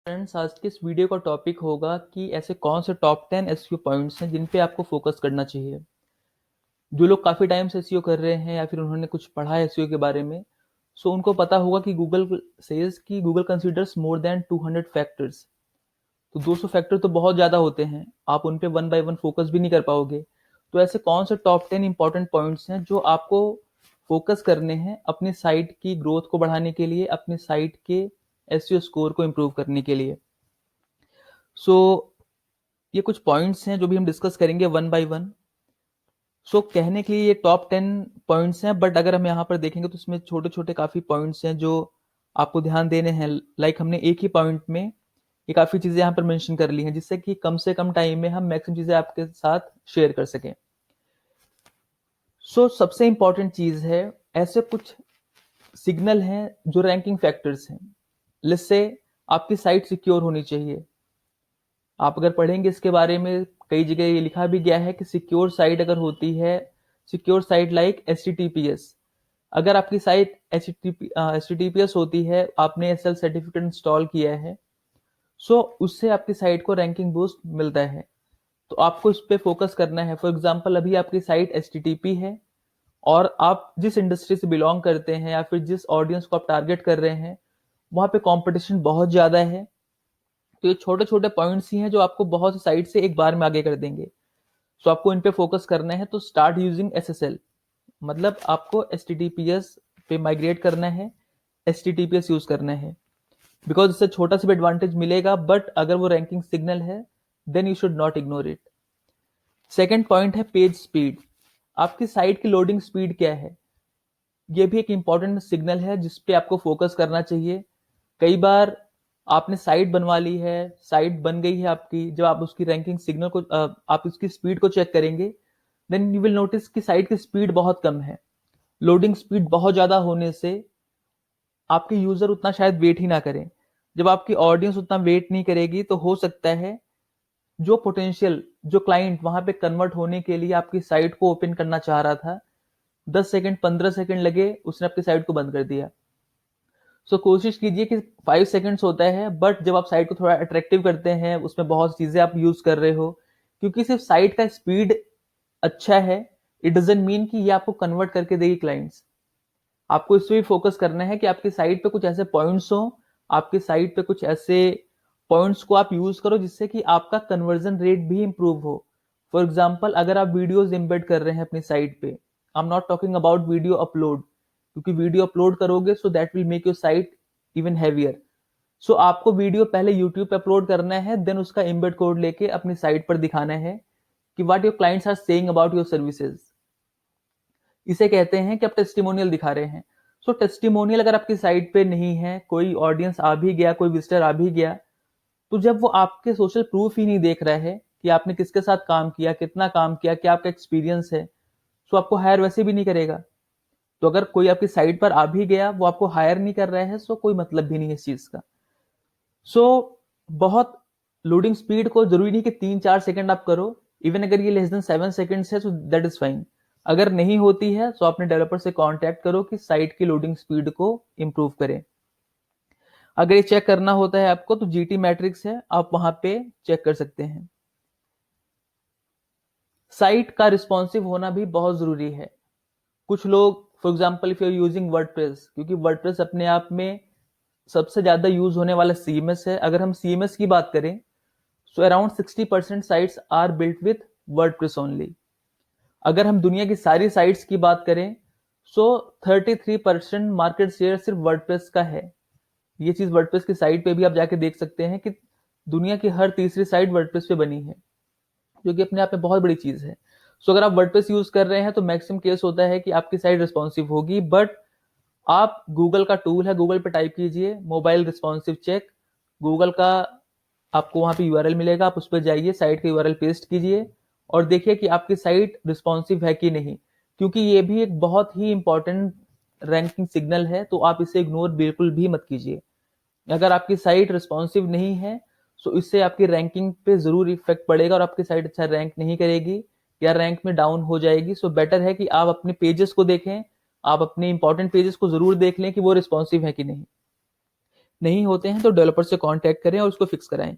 Friends, आज के इस वीडियो का टॉपिक होगा कि ऐसे कौन से टॉप 10 एसईओ पॉइंट्स हैं जिन पे आपको फोकस करना चाहिए। जो लोग काफ़ी टाइम से एसईओ कर रहे हैं या फिर उन्होंने कुछ पढ़ा है एसईओ के बारे में, सो उनको पता होगा कि गूगल सेज कि Google considers more than 200 factors. तो 200 फैक्टर तो बहुत ज़्यादा होते हैं, आप उन पे वन बाय वन फोकस भी नहीं कर पाओगे। तो ऐसे कौन से टॉप 10 इंपॉर्टेंट पॉइंट्स हैं जो आपको फोकस करने हैं अपनी साइट की ग्रोथ को बढ़ाने के लिए, अपनी साइट के एसईओ स्कोर को इम्प्रूव करने के लिए। सो ये कुछ पॉइंट्स हैं जो भी हम डिस्कस करेंगे वन बाय वन। सो कहने के लिए ये टॉप 10 पॉइंट्स हैं, बट अगर हम यहाँ पर देखेंगे तो इसमें छोटे छोटे काफ़ी पॉइंट्स हैं जो आपको ध्यान देने हैं। लाइक हमने एक ही पॉइंट में ये काफ़ी चीज़ें यहाँ पर मेंशन कर ली हैं, जिससे कि कम से कम टाइम में हम मैक्सिमम चीज़ें आपके साथ शेयर कर सकें। सो सबसे इंपॉर्टेंट चीज़ है, ऐसे कुछ सिग्नल हैं जो रैंकिंग फैक्टर्स हैं, जिससे आपकी साइट सिक्योर होनी चाहिए। आप अगर पढ़ेंगे इसके बारे में, कई जगह ये लिखा भी गया है कि सिक्योर साइट अगर होती है, सिक्योर साइट लाइक HTTPS। अगर आपकी साइट HTTPS होती है, आपने SSL सर्टिफिकेट इंस्टॉल किया है, सो उससे आपकी साइट को रैंकिंग बूस्ट मिलता है। तो आपको इस पे फोकस करना है। फॉर एग्जांपल, अभी आपकी साइट HTTP है और आप जिस इंडस्ट्री से बिलोंग करते हैं या फिर जिस ऑडियंस को आप टारगेट कर रहे हैं, वहां पे कंपटीशन बहुत ज्यादा है। तो ये छोटे छोटे पॉइंट्स ही हैं जो आपको बहुत सी साइट से एक बार में आगे कर देंगे। सो आपको इन पे फोकस करना है। तो स्टार्ट यूजिंग SSL, मतलब आपको HTTPS पे माइग्रेट करना है, HTTPS यूज करना है। बिकॉज इससे छोटा सा भी एडवांटेज मिलेगा, बट अगर वो रैंकिंग सिग्नल है then you should not ignore it. Second point है पेज स्पीड। आपकी साइट की लोडिंग स्पीड क्या है, ये भी एक इंपॉर्टेंट सिग्नल है जिस पे आपको फोकस करना चाहिए। कई बार आपने साइट बनवा ली है, साइट बन गई है आपकी, जब आप उसकी रैंकिंग सिग्नल को आप उसकी स्पीड को चेक करेंगे, देन यू विल नोटिस कि साइट की स्पीड बहुत कम है। लोडिंग स्पीड बहुत ज्यादा होने से आपके यूजर उतना शायद वेट ही ना करें। जब आपकी ऑडियंस उतना वेट नहीं करेगी तो हो सकता है जो पोटेंशियल, जो क्लाइंट वहां पे कन्वर्ट होने के लिए आपकी साइट को ओपन करना चाह रहा था, 10 सेकंड 15 सेकंड लगे, उसने आपकी साइट को बंद कर दिया। सो कोशिश कीजिए कि 5 सेकंड्स होता है, बट जब आप साइट को थोड़ा अट्रैक्टिव करते हैं, उसमें बहुत चीजें आप यूज कर रहे हो, क्योंकि सिर्फ साइट का स्पीड अच्छा है, इट डजंट मीन कि ये आपको कन्वर्ट करके देगी क्लाइंट्स। आपको इस पे भी फोकस करना है कि आपकी साइट पे कुछ ऐसे पॉइंट्स हो, आपकी साइट पे कुछ ऐसे पॉइंट्स को आप यूज करो जिससे कि आपका कन्वर्जन रेट भी इंप्रूव हो। फॉर एग्जाम्पल, अगर आप वीडियोज एम्बेड कर रहे हैं अपनी साइट पे, I am not talking about video upload, क्योंकि वीडियो अपलोड करोगे so that will make your site even heavier. So आपको वीडियो पहले यूट्यूब पे अपलोड करना है, देन उसका एम्बेड कोड लेके अपनी साइट पर दिखाना है कि what your clients are saying about your services. इसे कहते हैं कि आप टेस्टिमोनियल दिखा रहे हैं। सो टेस्टिमोनियल अगर आपकी साइट पे नहीं है, कोई ऑडियंस आ भी गया, कोई विजिटर आ भी गया, तो जब वो आपके सोशल प्रूफ ही नहीं देख रहा है कि आपने किसके साथ काम किया, कितना काम किया, क्या आपका एक्सपीरियंस है, तो आपको हायर वैसे भी नहीं करेगा। तो अगर कोई आपकी साइट पर आ भी गया, वो आपको हायर नहीं कर रहा है, सो कोई मतलब भी नहीं है इस चीज का। सो बहुत लोडिंग स्पीड को जरूरी नहीं कि 3-4 सेकंड आप करो। इवन अगर ये लेस देन 7 सेकंड्स है, सो दैट इज फाइन। अगर नहीं होती है तो अपने डेवलपर से कांटेक्ट करो कि साइट की लोडिंग स्पीड को इंप्रूव करें। अगर ये चेक करना होता है आपको, तो GT मैट्रिक्स है, आप वहां पे चेक कर सकते हैं। साइट का रिस्पॉन्सिव होना भी बहुत जरूरी है। कुछ लोग, for example if you are using WordPress, क्योंकि वर्डप्रेस अपने आप में सबसे ज्यादा यूज होने वाला CMS है। अगर हम CMS की बात करें, so around 60% sites are built with WordPress only. अगर हम दुनिया की सारी साइट्स की बात करें, सो 33% मार्केट शेयर सिर्फ वर्डप्रेस का है। ये चीज वर्डप्रेस की साइट पे भी आप जाके देख सकते हैं कि दुनिया की हर तीसरी साइट वर्डप्रेस पे बनी है, जो कि अपने आप में बहुत बड़ी चीज है। सो अगर आप वर्डप्रेस यूज कर रहे हैं तो मैक्सिमम केस होता है कि आपकी साइट रिस्पॉन्सिव होगी। बट आप गूगल का टूल है, गूगल पे टाइप कीजिए मोबाइल रिस्पॉन्सिव चेक, गूगल का आपको वहां पे URL मिलेगा, आप उस पर जाइए, साइट का URL पेस्ट कीजिए और देखिए कि आपकी साइट रिस्पॉन्सिव है कि नहीं, क्योंकि ये भी एक बहुत ही इंपॉर्टेंट रैंकिंग सिग्नल है। तो आप इसे इग्नोर बिल्कुल भी मत कीजिए। अगर आपकी साइट रिस्पॉन्सिव नहीं है, तो इससे आपकी रैंकिंग पे जरूर इफेक्ट पड़ेगा और आपकी साइट अच्छा रैंक नहीं करेगी या रैंक में डाउन हो जाएगी। सो बेटर है कि आप अपने पेजेस को देखें, आप अपने इंपॉर्टेंट पेजेस को जरूर देख लें कि वो रिस्पॉन्सिव है कि नहीं। नहीं होते हैं तो डेवलपर से कांटेक्ट करें और उसको फिक्स कराएं।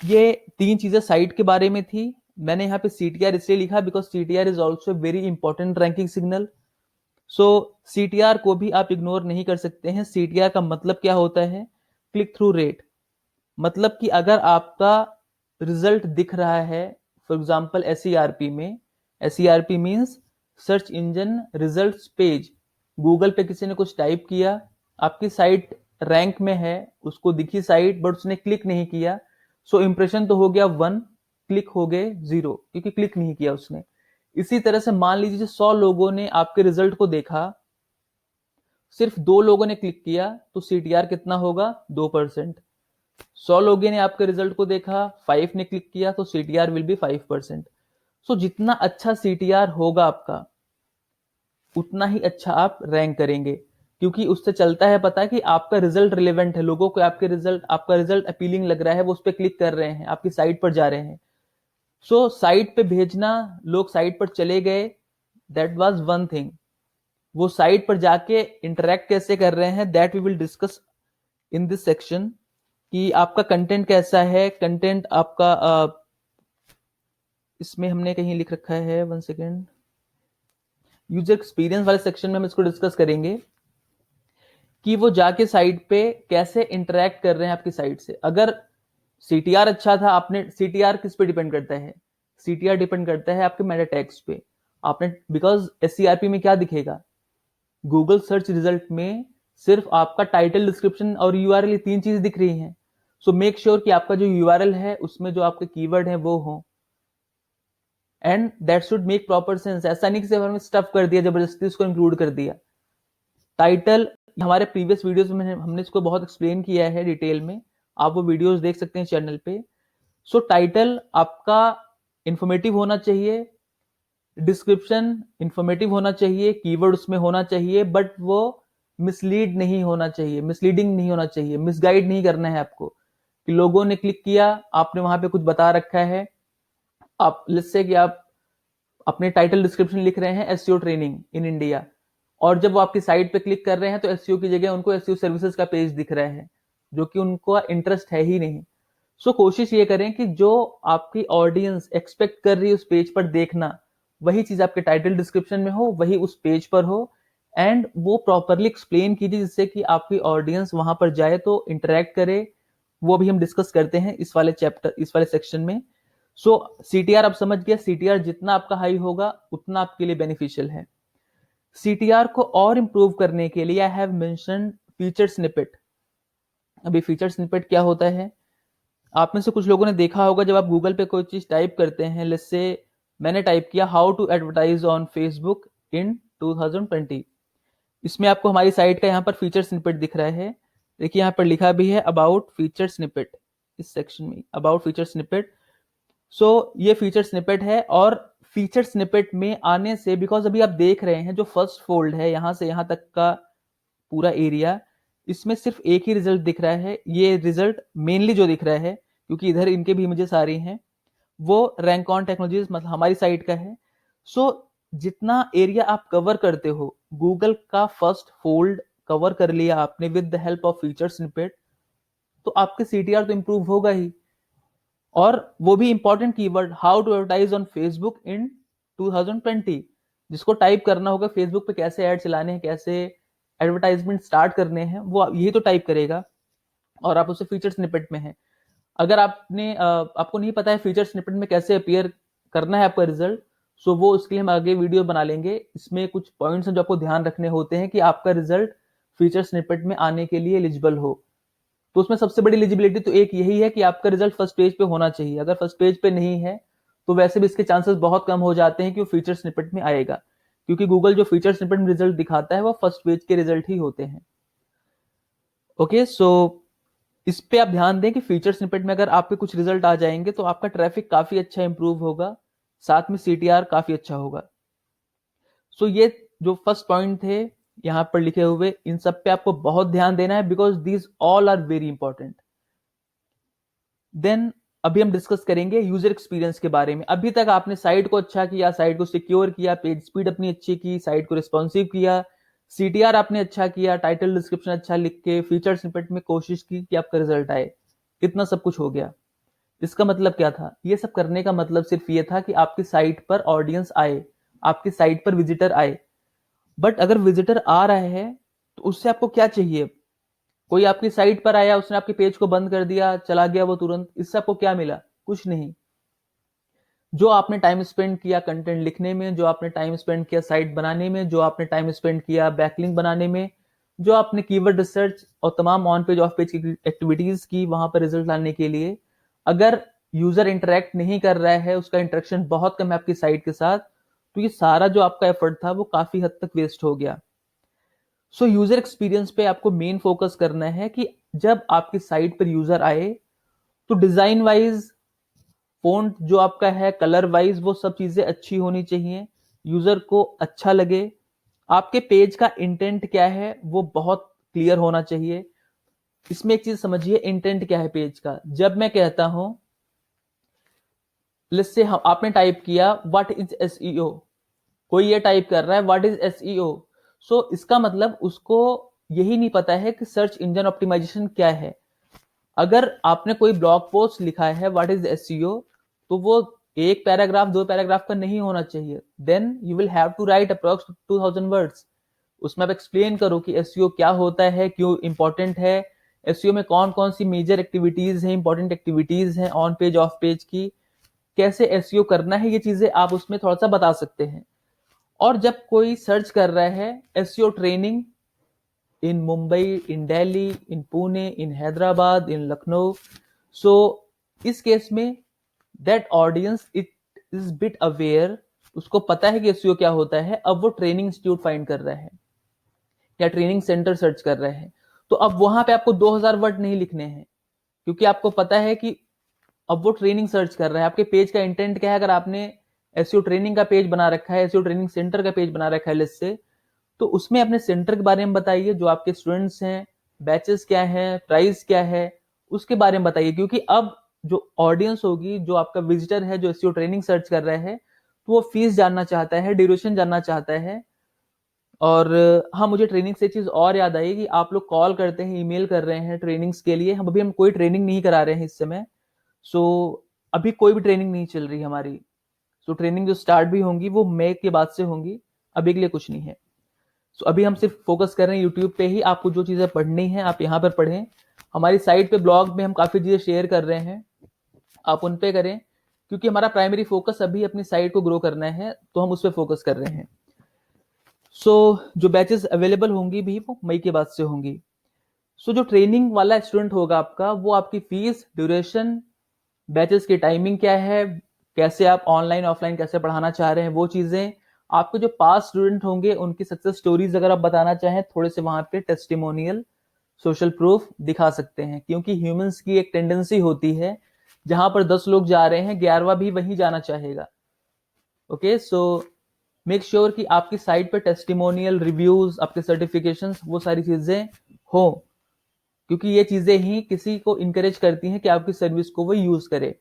ये 3 चीजें साइट के बारे में थी। मैंने यहाँ पे CTR इसलिए लिखा because CTR is also very important ranking signal. So CTR को भी आप इग्नोर नहीं कर सकते हैं। CTR का मतलब क्या होता है? Click through rate. मतलब कि अगर आपका रिजल्ट दिख रहा है फॉर एग्जांपल SERP में, SERP means search engine results page, Google पे किसी ने कुछ टाइप किया, आपकी साइट रैंक में है, उसको दिखी साइट बट उसने क्लिक नहीं किया, सो इंप्रेशन तो हो गया 1, क्लिक हो गए 0 क्योंकि क्लिक नहीं किया उसने। इसी तरह से मान लीजिए 100 लोगों ने आपके रिजल्ट को देखा, सिर्फ 2 लोगों ने क्लिक किया तो CTR कितना होगा? 2%। 100 लोगों ने आपके रिजल्ट को देखा, 5 ने क्लिक किया तो CTR विल बी 5%। सो जितना अच्छा CTR होगा आपका, उतना ही अच्छा आप रैंक करेंगे, क्योंकि उससे चलता है पता है कि आपका रिजल्ट रिलेवेंट है, लोगों को आपका रिजल्ट अपीलिंग लग रहा है, वो उस पर क्लिक कर रहे हैं, आपकी साइट पर जा रहे हैं। सो साइट पे भेजना, लोग साइट पर चले गए, दैट वाज वन थिंग। वो साइट पर जाके इंटरेक्ट कैसे कर रहे हैं, that we will discuss in this section, कि आपका कंटेंट कैसा है, कंटेंट आपका इसमें हमने कहीं लिख रखा है, 1 सेकेंड, यूजर एक्सपीरियंस वाले सेक्शन में हम इसको डिस्कस करेंगे कि वो जाके साइट पे कैसे इंटरेक्ट कर रहे हैं आपकी साइट से। अगर CTR अच्छा था, आपने CTR किस पे डिपेंड करता है? CTR डिपेंड करता है आपके मेटा टैग्स पे। आपने बिकॉज SERP में क्या दिखेगा? गूगल सर्च रिजल्ट में सिर्फ आपका टाइटल, डिस्क्रिप्शन और URL, ये 3 चीज दिख रही हैं। सो मेक श्योर कि आपका जो URL है उसमें जो आपके कीवर्ड है वो हो, and that should make proper sense. ऐसा नहीं कि सिर्फ हमने स्टफ कर दिया, जबरदस्ती उसको इंक्लूड कर दिया। टाइटल, हमारे प्रीवियस वीडियोस में हमने इसको बहुत एक्सप्लेन किया है डिटेल में, आप वो वीडियोस देख सकते हैं चैनल पे। सो टाइटल आपका इंफॉर्मेटिव होना चाहिए, डिस्क्रिप्शन इंफॉर्मेटिव होना चाहिए, कीवर्ड उसमें होना चाहिए, बट वो मिसलीड नहीं होना चाहिए, मिसलीडिंग नहीं होना चाहिए, मिसगाइड नहीं करना है आपको कि लोगों ने क्लिक किया, आपने वहां पे कुछ बता रखा है। आप लेट्स से कि आप अपने टाइटल डिस्क्रिप्शन लिख रहे हैं SEO ट्रेनिंग इन इंडिया, और जब वो आपकी साइट पे क्लिक कर रहे हैं तो SEO की जगह उनको SEO सर्विसेज का पेज दिख रहा है, जो कि उनको इंटरेस्ट है ही नहीं। सो कोशिश ये करें कि जो आपकी ऑडियंस एक्सपेक्ट कर रही है उस पेज पर देखना, वही चीज आपके टाइटल डिस्क्रिप्शन में हो, वही उस पेज पर हो, एंड वो प्रॉपरली एक्सप्लेन कीजिए जिससे कि आपकी ऑडियंस वहां पर जाए तो इंटरेक्ट करे। वो भी हम डिस्कस करते हैं इस वाले चैप्टर, इस वाले सेक्शन में। सो CTR आप समझ गया, CTR जितना आपका हाई होगा उतना आपके लिए बेनिफिशियल है। CTR को और इंप्रूव करने के लिए I have mentioned feature snippet. अभी फीचर स्निपेट क्या होता है? आप में से कुछ लोगों ने देखा होगा, जब आप गूगल पे कोई चीज टाइप करते हैं, लेट्स से मैंने टाइप किया how to advertise on Facebook in 2020, इसमें आपको हमारी साइट का यहाँ पर फीचर स्निपेट दिख रहा है। देखिए यहाँ पर लिखा भी है अबाउट फीचर स्निपेट, इस सेक्शन में अबाउट फीचर स्निपेट। सो ये फीचर स्निपेट है, और फीचर स्निपेट में आने से, बिकॉज अभी आप देख रहे हैं जो फर्स्ट फोल्ड है यहां से यहां तक का पूरा एरिया, इसमें सिर्फ एक ही रिजल्ट दिख रहा है। ये रिजल्ट मेनली जो दिख रहा है, क्योंकि इधर इनके भी इमेजेस आ रही हैं, वो रैंक ऑन टेक्नोलॉजीज मतलब हमारी साइट का है। सो जितना एरिया आप कवर करते हो, गूगल का फर्स्ट फोल्ड कवर कर लिया आपने with the help of feature snippet, तो आपके CTR तो इंप्रूव होगा ही। और वो भी important keyword, how to advertise on Facebook in 2020, जिसको टाइप करना होगा फेसबुक पे कैसे ऐड चलाने हैं, कैसे एडवर्टाइजमेंट स्टार्ट करने हैं, वो यही तो टाइप करेगा, और आप उसे फीचर स्निपेट में है। अगर आपको नहीं पता है फीचर स्निपेट में कैसे अपीयर करना है आपका रिजल्ट, सो वो उसके लिए हम आगे वीडियो बना लेंगे। इसमें कुछ पॉइंट्स हैं जो आपको ध्यान रखने होते हैं कि आपका रिजल्ट फीचर स्निपेट में आने के लिए एलिजिबल हो। तो उसमें सबसे बड़ी एलिजिबिलिटी तो एक यही है कि आपका रिजल्ट फर्स्ट पेज पे होना चाहिए। अगर फर्स्ट पेज पे नहीं है तो वैसे भी इसके चांसेस बहुत कम हो जाते हैं कि वो फीचर स्निपेट में आएगा, क्योंकि गूगल जो फीचर स्निपेट में रिजल्ट दिखाता है वो फर्स्ट पेज के रिजल्ट ही होते हैं। ओके, सो इस पे आप ध्यान दें कि फीचर स्निपेट में अगर आपके कुछ रिजल्ट आ जाएंगे तो आपका ट्रैफिक काफी अच्छा इंप्रूव होगा, साथ में CTR काफी अच्छा होगा। सो ये जो फर्स्ट पॉइंट थे यहां पर लिखे हुए, इन सब पे आपको बहुत ध्यान देना है, because these all are very important. Then अभी हम डिस्कस करेंगे यूजर एक्सपीरियंस के बारे में। अभी तक आपने साइट को अच्छा किया, साइट को सिक्योर किया, पेज स्पीड अपनी अच्छी की, साइट को रिस्पॉन्सिव किया, CTR आपने अच्छा किया, टाइटल डिस्क्रिप्शन अच्छा लिख के फीचर स्निपेट में कोशिश की कि आपका रिजल्ट आए, कितना सब कुछ हो गया। इसका मतलब क्या था? ये सब करने का मतलब सिर्फ ये था कि आपकी साइट पर ऑडियंस आए, आपकी साइट पर विजिटर आए। बट अगर विजिटर आ रहे हैं तो उससे आपको क्या चाहिए? कोई आपकी साइट पर आया, उसने आपके पेज को बंद कर दिया, चला गया वो तुरंत, इससे आपको क्या मिला? कुछ नहीं। जो आपने टाइम स्पेंड किया कंटेंट लिखने में, जो आपने टाइम स्पेंड किया साइट बनाने में, जो आपने टाइम स्पेंड किया बैकलिंक बनाने में, जो आपने कीवर्ड रिसर्च और तमाम ऑन पेज ऑफ पेज की एक्टिविटीज की वहां पर रिजल्ट लाने के लिए, अगर यूजर इंटरेक्ट नहीं कर रहा है, उसका इंटरेक्शन बहुत कम है आपकी साइट के साथ, तो ये सारा जो आपका एफर्ट था वो काफी हद तक वेस्ट हो गया। सो यूजर एक्सपीरियंस पे आपको मेन फोकस करना है कि जब आपकी साइट पर यूजर आए तो डिजाइन वाइज, फोंट जो आपका है, कलर वाइज, वो सब चीजें अच्छी होनी चाहिए, यूजर को अच्छा लगे। आपके पेज का इंटेंट क्या है वो बहुत क्लियर होना चाहिए। इसमें एक चीज समझिए, इंटेंट क्या है पेज का। जब मैं कहता हूं, लेट्स से आपने टाइप किया व्हाट इज एसईओ, कोई ये टाइप कर रहा है व्हाट इज एसईओ, सो इसका मतलब उसको यही नहीं पता है कि सर्च इंजन ऑप्टिमाइजेशन क्या है। अगर आपने कोई ब्लॉग पोस्ट लिखा है व्हाट इज एसईओ, तो वो एक पैराग्राफ, दो पैराग्राफ का नहीं होना चाहिए। Then you will have to write approx 2000 words. उसमें आप एक्सप्लेन करो कि एसईओ क्या होता है, क्यों इंपॉर्टेंट है, एसईओ में कौन कौन सी मेजर एक्टिविटीज हैं, इंपॉर्टेंट एक्टिविटीज हैं ऑन पेज ऑफ पेज की, कैसे एसईओ करना है, ये चीजें आप उसमें थोड़ा सा बता सकते हैं। और जब कोई सर्च कर रहा है एसईओ ट्रेनिंग इन मुंबई, इन दिल्ली, इन पुणे, इन हैदराबाद, इन लखनऊ, सो इस केस में that audience it is bit aware, उसको पता है कि एसईओ क्या होता है। अब वो ट्रेनिंग इंस्टीट्यूट फाइंड कर रहा है या ट्रेनिंग सेंटर सर्च कर रहे हैं, तो अब वहां पे आपको 2000 वर्ड नहीं लिखने हैं, क्योंकि आपको पता है कि अब वो ट्रेनिंग सर्च कर रहा है। आपके पेज का इंटेंट क्या है? अगर आपने एसईओ ट्रेनिंग का पेज बना रखा है, एसईओ ट्रेनिंग सेंटर का पेज बना रखा है लिस्ट से, तो उसमें अपने सेंटर के बारे में बताइए, जो आपके स्टूडेंट्स हैं, बैचेस क्या है, प्राइस क्या है, उसके बारे में बताइए। क्योंकि अब जो ऑडियंस होगी, जो आपका विजिटर है, जो एसईओ ट्रेनिंग सर्च कर रहा है, तो वो फीस जानना चाहता है, ड्यूरेशन जानना चाहता है। और हाँ, मुझे ट्रेनिंग से चीज और याद आई कि आप लोग कॉल करते हैं, ईमेल कर रहे हैं ट्रेनिंग्स के लिए। हम कोई ट्रेनिंग नहीं करा रहे हैं इस समय। सो अभी कोई भी ट्रेनिंग नहीं चल रही हमारी। सो ट्रेनिंग जो स्टार्ट भी होंगी वो मई के बाद से होंगी, अभी के लिए कुछ नहीं है। सो अभी हम सिर्फ फोकस कर रहे हैं यूट्यूब पे ही। आपको जो चीजें पढ़नी है आप यहाँ पर पढ़ें। हमारी साइट पे, ब्लॉग में हम काफी चीजें शेयर कर रहे हैं, आप उन पे करें, क्योंकि हमारा प्राइमरी फोकस अभी अपनी साइट को ग्रो करना है, तो हम उस पर फोकस कर रहे हैं। सो जो बैचेस अवेलेबल होंगी भी वो मई के बाद से होंगी। सो जो ट्रेनिंग वाला स्टूडेंट होगा आपका, वो आपकी फीस, ड्यूरेशन, बैचेस की टाइमिंग क्या है, कैसे आप ऑनलाइन ऑफलाइन कैसे पढ़ाना चाह रहे हैं, वो चीजें, आपके जो पास स्टूडेंट होंगे उनकी सक्सेस स्टोरीज अगर आप बताना चाहें, थोड़े से वहां पे टेस्टिमोनियल, सोशल प्रूफ दिखा सकते हैं। क्योंकि ह्यूमंस की एक टेंडेंसी होती है, जहां पर 10 लोग जा रहे हैं, 11वां भी वहीं जाना चाहेगा। ओके, सो मेक श्योर कि आपकी साइट पे टेस्टिमोनियल, रिव्यूज, आपके सर्टिफिकेशंस, वो सारी चीजें हो, क्योंकि ये चीजें ही किसी को इंकरेज करती हैं कि आपकी सर्विस को वो यूज करे।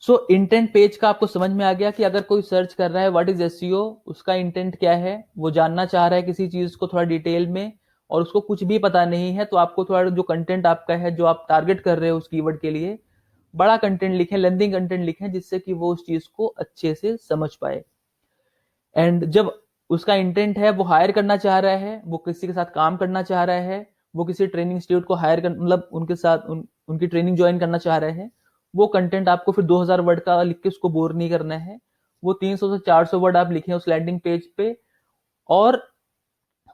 सो इंटेंट पेज का आपको समझ में आ गया कि अगर कोई सर्च कर रहा है व्हाट इज एसईओ, उसका इंटेंट क्या है, वो जानना चाह रहा है किसी चीज को थोड़ा डिटेल में, और उसको कुछ भी पता नहीं है, तो आपको थोड़ा जो कंटेंट आपका है, जो आप टारगेट कर रहे हो उस कीवर्ड के लिए, बड़ा कंटेंट लिखें, लेंथिंग कंटेंट लिखें, जिससे कि वो उस चीज को अच्छे से समझ पाए। एंड जब उसका इंटेंट है, वो हायर करना चाह रहा है, वो किसी के साथ काम करना चाह रहा है, वो किसी ट्रेनिंग इंस्टीट्यूट को हायर कर, मतलब उनके साथ उनकी ट्रेनिंग ज्वाइन करना चाह रहे हैं, वो कंटेंट आपको फिर 2000 वर्ड का लिख के उसको बोर नहीं करना है। वो 300 से 400 वर्ड आप लिखें उस लैंडिंग पेज पे, और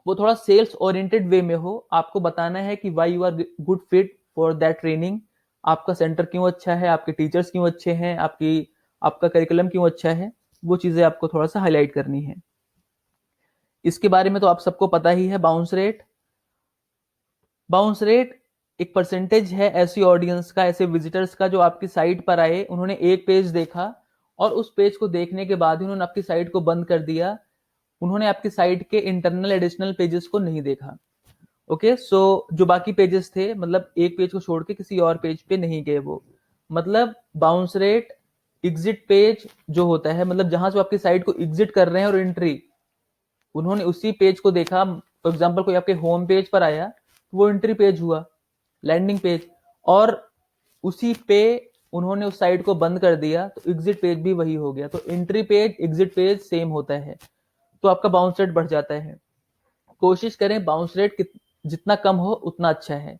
वो थोड़ा सेल्स ओरिएंटेड वे में हो। आपको बताना है कि why you are good fit for that training, आपका सेंटर क्यों अच्छा है, आपके टीचर्स क्यों अच्छे हैं, आपका करिकुलम क्यों अच्छा है, वो चीजें आपको थोड़ा सा हाईलाइट करनी है। इसके बारे में तो आप सबको पता ही है। बाउंस रेट, बाउंस रेट एक परसेंटेज है ऐसी ऑडियंस का, ऐसे विजिटर्स का, जो आपकी साइट पर आए, उन्होंने एक पेज देखा और उस पेज को देखने के बाद ही उन्होंने आपकी साइट को बंद कर दिया, उन्होंने आपकी साइट के इंटरनल एडिशनल पेजेस को नहीं देखा। ओके, सो जो बाकी पेजेस थे, मतलब एक पेज को छोड़ के किसी और पेज पे नहीं गए वो, मतलब बाउंस रेट, एग्जिट पेज जो होता है, मतलब जहां से आपकी साइट को एग्जिट कर रहे हैं और एंट्री, उन्होंने उसी पेज को देखा, फॉर एग्जाम्पल कोई आपके होम पेज पर आया तो वो एंट्री पेज हुआ, लैंडिंग पेज, और उसी पे उन्होंने उस साइट को बंद कर दिया तो एग्जिट पेज भी वही हो गया। तो entry page exit page same होता है, तो आपका बाउंस रेट बढ़ जाता है। कोशिश करें बाउंस रेट जितना कम हो उतना अच्छा है।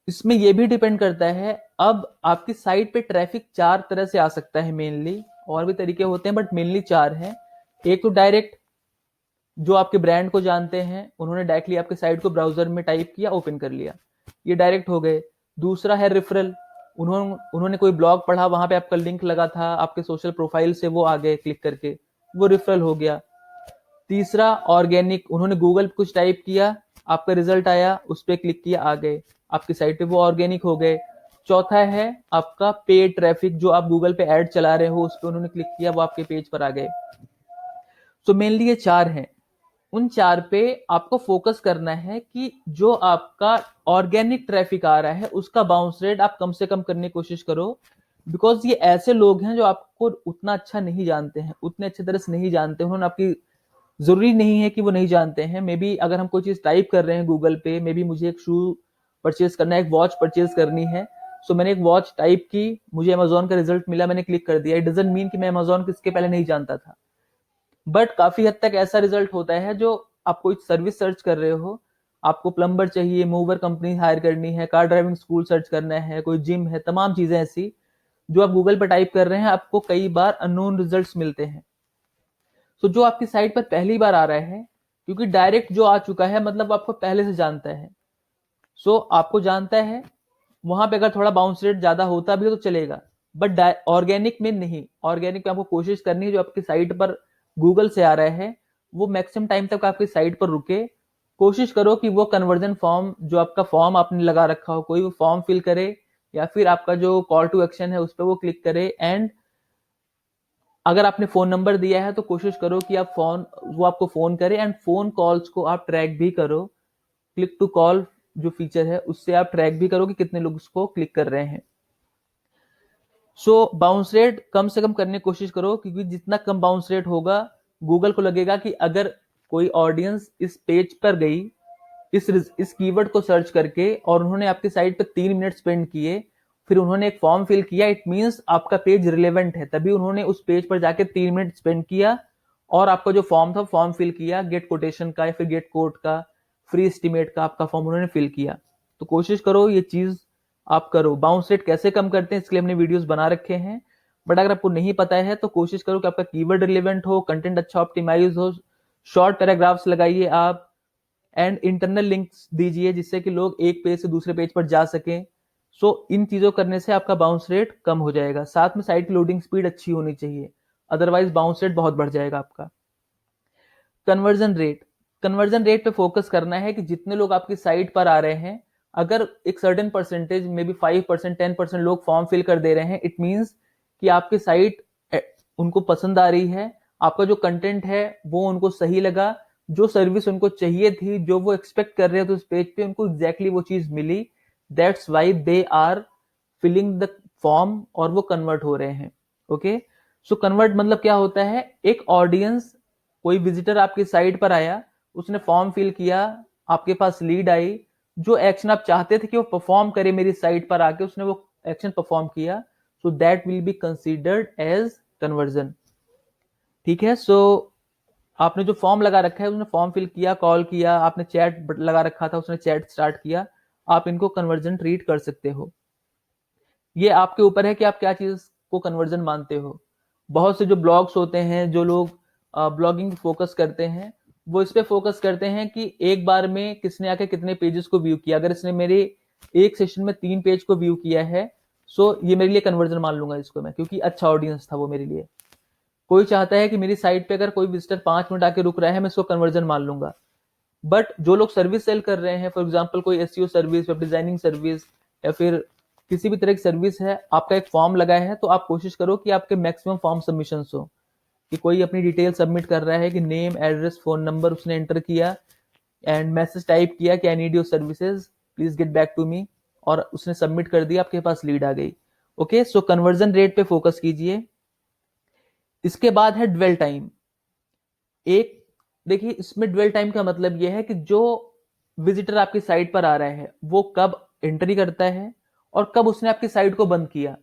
इसमें यह भी डिपेंड करता है, अब आपकी साइट पे ट्रैफिक 4 तरह से आ सकता है मेनली, और भी तरीके होते हैं बट मेनली 4 हैं। एक तो डायरेक्ट, जो आपके ब्रांड को जानते हैं, उन्होंने डायरेक्टली आपके साइट को ब्राउजर में टाइप किया, ओपन कर लिया, ये डायरेक्ट हो गए। दूसरा है रेफरल, उन्होंने कोई ब्लॉग पढ़ा, वहां पे आपका लिंक लगा था आपके सोशल प्रोफाइल से, वो आ गए क्लिक करके, वो रेफरल हो गया। तीसरा ऑर्गेनिक, उन्होंने गूगल पे कुछ टाइप किया, आपका रिजल्ट आया, उस पर क्लिक किया, आ गए आपकी साइट पे, वो ऑर्गेनिक हो गए। चौथा है आपका पेड ट्रैफिक, जो आप गूगल पे ऐड चला रहे हो, उस पर उन्होंने क्लिक किया, वो आपके पेज पर आ गए। तो मेनली ये 4 हैं। उन 4 पे आपको फोकस करना है कि जो आपका ऑर्गेनिक ट्रैफिक आ रहा है उसका बाउंस रेट आप कम से कम करने की कोशिश करो, बिकॉज ये ऐसे लोग हैं जो आपको उतना अच्छा नहीं जानते हैं, उतने अच्छे तरह से नहीं जानते, उन्होंने आपकी, जरूरी नहीं है कि वो नहीं जानते हैं। मे बी अगर हम कोई चीज टाइप कर रहे हैं गूगल पे, मे बी मुझे एक शू परचेज करना है, एक वॉच परचेज करनी है, सो मैंने एक वॉच टाइप की, मुझे अमेजोन का रिजल्ट मिला, मैंने क्लिक कर दिया, इट डजंट मीन कि मैं अमेजोन किसके पहले नहीं जानता था। बट काफी हद तक ऐसा रिजल्ट होता है, जो आप कोई सर्विस सर्च कर रहे हो, आपको प्लम्बर चाहिए, मूवर कंपनी हायर करनी है, कार ड्राइविंग स्कूल सर्च करना है, कोई जिम है, तमाम चीजें ऐसी जो आप गूगल पर टाइप कर रहे हैं, आपको कई बार अननोन रिजल्ट्स मिलते हैं। तो जो आपकी साइट पर पहली बार आ रहा है, क्योंकि डायरेक्ट जो आ चुका है मतलब आपको पहले से जानता है, सो आपको जानता है, वहां पे अगर थोड़ा बाउंस रेट ज्यादा होता भी हो तो चलेगा, बट ऑर्गेनिक में नहीं। ऑर्गेनिक में आपको कोशिश करनी है जो आपकी साइट पर गूगल से आ रहा है वो मैक्सिमम टाइम तक आपकी साइट पर रुके। कोशिश करो कि वो कन्वर्जन फॉर्म, जो आपका फॉर्म आपने लगा रखा हो, कोई वो फॉर्म फिल करे, या फिर आपका जो कॉल टू एक्शन है उस पर वो क्लिक करे। एंड अगर आपने फोन नंबर दिया है तो कोशिश करो कि वो आपको फोन करे, एंड फोन कॉल्स को आप ट्रैक भी करो। क्लिक टू कॉल जो फीचर है उससे आप ट्रैक भी करो कि कितने लोग उसको क्लिक कर रहे हैं। सो बाउंस रेट कम से कम करने की कोशिश करो, क्योंकि जितना कम बाउंस रेट होगा, गूगल को लगेगा कि अगर कोई ऑडियंस इस पेज पर गई, इस कीवर्ड को सर्च करके, और उन्होंने आपकी साइट पर 3 मिनट स्पेंड किए, फिर उन्होंने एक फॉर्म फिल किया, इट मींस आपका पेज रिलेवेंट है, तभी उन्होंने उस पेज पर जाके 3 मिनट स्पेंड किया, और आपका जो फॉर्म था फॉर्म फिल किया, गेट कोटेशन का या फिर गेट कोड का, फ्री एस्टीमेट का आपका फॉर्म उन्होंने फिल किया। तो कोशिश करो ये चीज आप करो। बाउंस रेट कैसे कम करते हैं इसके लिए हमने वीडियोस बना रखे हैं, बट अगर आपको नहीं पता है तो कोशिश करो कि आपका कीवर्ड रिलेवेंट हो, कंटेंट अच्छा ऑप्टिमाइज हो, शॉर्ट पैराग्राफ्स लगाइए आप, एंड इंटरनल लिंक्स दीजिए जिससे कि लोग एक पेज से दूसरे पेज पर जा सकें। सो इन चीजों करने से आपका बाउंस रेट कम हो जाएगा। साथ में साइट की लोडिंग स्पीड अच्छी होनी चाहिए, अदरवाइज बाउंस रेट बहुत बढ़ जाएगा आपका। कन्वर्जन रेट पे फोकस करना है कि जितने लोग आपकी साइट पर आ रहे हैं, अगर एक सर्टेन परसेंटेज, मे बी 5%, 10% लोग फॉर्म फिल कर दे रहे हैं, इट मींस कि आपकी साइट उनको पसंद आ रही है, आपका जो कंटेंट है वो उनको सही लगा, जो सर्विस उनको चाहिए थी, जो वो एक्सपेक्ट कर रहे थे उस पेज पे, उनको एग्जैक्टली वो चीज मिली। That's why they are filling the form, और वो कन्वर्ट हो रहे हैं। ओके, सो कन्वर्ट मतलब क्या होता है, एक ऑडियंस, कोई विजिटर आपकी साइट पर आया, उसने फॉर्म फिल किया, आपके पास लीड आई, जो एक्शन आप चाहते थे कि वो परफॉर्म करे मेरी साइट पर आके, उसने वो एक्शन परफॉर्म किया, so that will be considered as conversion. ठीक है, सो आपने जो फॉर्म लगा रखा है, उसने फॉर्म फिल किया, कॉल किया, आपने चैट लगा रखा था, उसने चैट स्टार्ट किया, आप इनको कन्वर्जन ट्रीट कर सकते हो। ये आपके ऊपर है कि आप क्या चीज को कन्वर्जन मानते हो। बहुत से जो ब्लॉग्स होते हैं, जो लोग ब्लॉगिंग फोकस करते हैं, वो इस पे फोकस करते हैं कि एक बार में किसने आके कितने पेजेस को व्यू किया। अगर इसने मेरे एक सेशन में 3 पेज को व्यू किया है, सो ये मेरे लिए कन्वर्जन मान लूंगा इसको मैं, क्योंकि अच्छा ऑडियंस था वो मेरे लिए। कोई चाहता है कि मेरी साइट पे अगर कोई विजिटर 5 मिनट आके रुक रहा है, मैं इसको कन्वर्जन मान लूंगा। बट जो लोग सर्विस सेल कर रहे हैं, फॉर एग्जाम्पल कोई SEO service, web designing service, या फिर किसी भी तरह की सर्विस है, आपका एक फॉर्म लगाया है, तो आप कोशिश करो कि आपके मैक्सिमम फॉर्म सबमिशन हो, कि कोई अपनी डिटेल सबमिट कर रहा है कि नेम, एड्रेस, फोन नंबर उसने एंटर किया, एंड मैसेज टाइप किया कि I need your services, please get back to me, और उसने सबमिट कर दिया, आपके पास लीड आ गई। ओके, सो कन्वर्जन रेट पे फोकस कीजिए। इसके बाद है ड्वेल टाइम। एक देखिए इसमें ड्वेल टाइम का मतलब यह है कि जो विजिटर आपकी साइट पर आ रहा है वो कब एंट्री करता है और कब उसने आपकी साइट को बंद किया,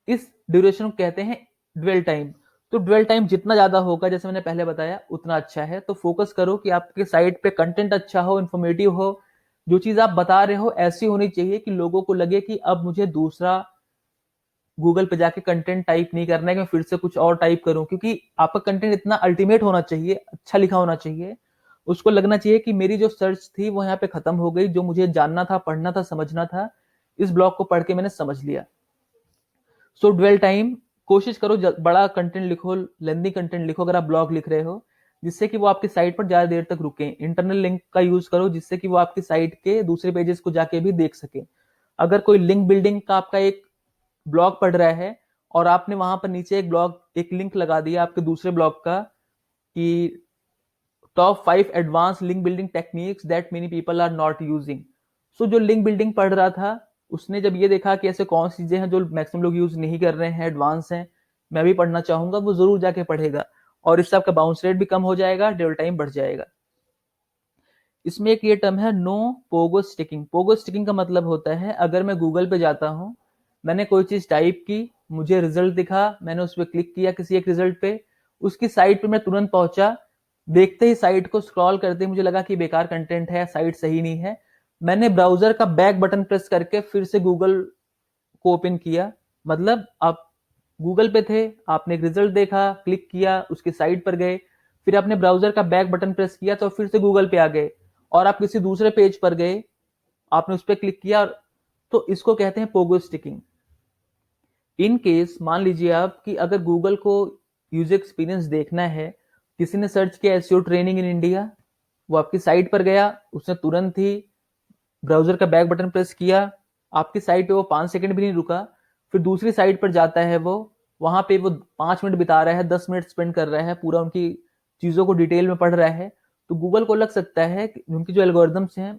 इस ड्यूरेशन को कहते हैं ड्वेल टाइम। तो ड्वेल टाइम जितना ज्यादा होगा, जैसे मैंने पहले बताया, उतना अच्छा है। तो फोकस करो कि आपके साइट पे कंटेंट अच्छा हो, इंफॉर्मेटिव हो, जो चीज आप बता रहे हो ऐसी होनी चाहिए कि लोगों को लगे कि अब मुझे दूसरा गूगल पे जाके कंटेंट टाइप नहीं करना है कि मैं फिर से कुछ और टाइप करूं, क्योंकि आपका कंटेंट इतना अल्टीमेट होना चाहिए, अच्छा लिखा होना चाहिए, उसको लगना चाहिए कि मेरी जो सर्च थी वो यहाँ पे खत्म हो गई, जो मुझे जानना था, पढ़ना था, समझना था, इस ब्लॉग को पढ़ के मैंने समझ लिया। सो ड्वेल टाइम, कोशिश करो बड़ा कंटेंट लिखो, लेंदी कंटेंट लिखो अगर आप ब्लॉग लिख रहे हो, जिससे कि वो आपकी साइट पर ज्यादा देर तक रुके। इंटरनल लिंक का यूज करो जिससे कि वो आपकी साइट के दूसरे पेजेस को जाके भी देख सके। अगर कोई लिंक बिल्डिंग का आपका एक ब्लॉग पढ़ रहा है और आपने वहां पर नीचे एक लिंक लगा दिया आपके दूसरे ब्लॉग का कि top 5 advance link building techniques that many people are not using. So जो लिंक बिल्डिंग पढ़ रहा था उसने जब ये देखा कि ऐसे कौन सी चीजें हैं जो मैक्सिमम लोग यूज नहीं कर रहे हैं, एडवांस हैं, मैं भी पढ़ना चाहूंगा, वो जरूर जाके पढ़ेगा और इससे आपका बाउंस रेट भी कम हो जाएगा, ड्वेल टाइम बढ़ जाएगा। इसमें एक ये टर्म है no pogo sticking. Pogo sticking का मतलब होता है अगर मैं गूगल पे जाता हूं, मैंने कोई चीज टाइप की, मुझे रिजल्ट दिखा, मैंने उस पर क्लिक किया किसी एक रिजल्ट पे, उसकी साइट पे मैं तुरंत पहुंचा, देखते ही साइट को स्क्रॉल करते ही मुझे लगा कि बेकार कंटेंट है, साइट सही नहीं है, मैंने ब्राउजर का बैक बटन प्रेस करके फिर से गूगल को ओपन किया, मतलब आप गूगल पे थे, आपने एक रिजल्ट देखा, क्लिक किया, उसकी साइट पर गए, फिर आपने ब्राउजर का बैक बटन प्रेस किया तो फिर से गूगल पे आ गए और आप किसी दूसरे पेज पर गए, आपने उस पर क्लिक किया, तो इसको कहते हैं पोगो स्टिकिंग। इन केस मान लीजिए आप कि अगर गूगल को यूजर एक्सपीरियंस देखना है, किसी ने सर्च किया एसईओ ट्रेनिंग इन इंडिया, वो आपकी साइट पर गया, उसने तुरंत ही ब्राउजर का बैक बटन प्रेस किया, आपकी साइट पे वो 5 सेकंड भी नहीं रुका, फिर दूसरी साइट पर जाता है, वो वहां पे वो 5 मिनट बिता रहा है, 10 मिनट स्पेंड कर रहा है, पूरा उनकी चीजों को डिटेल में पढ़ रहा है, तो गूगल को लग सकता है कि उनकी जो एल्गोरिदम्स हैं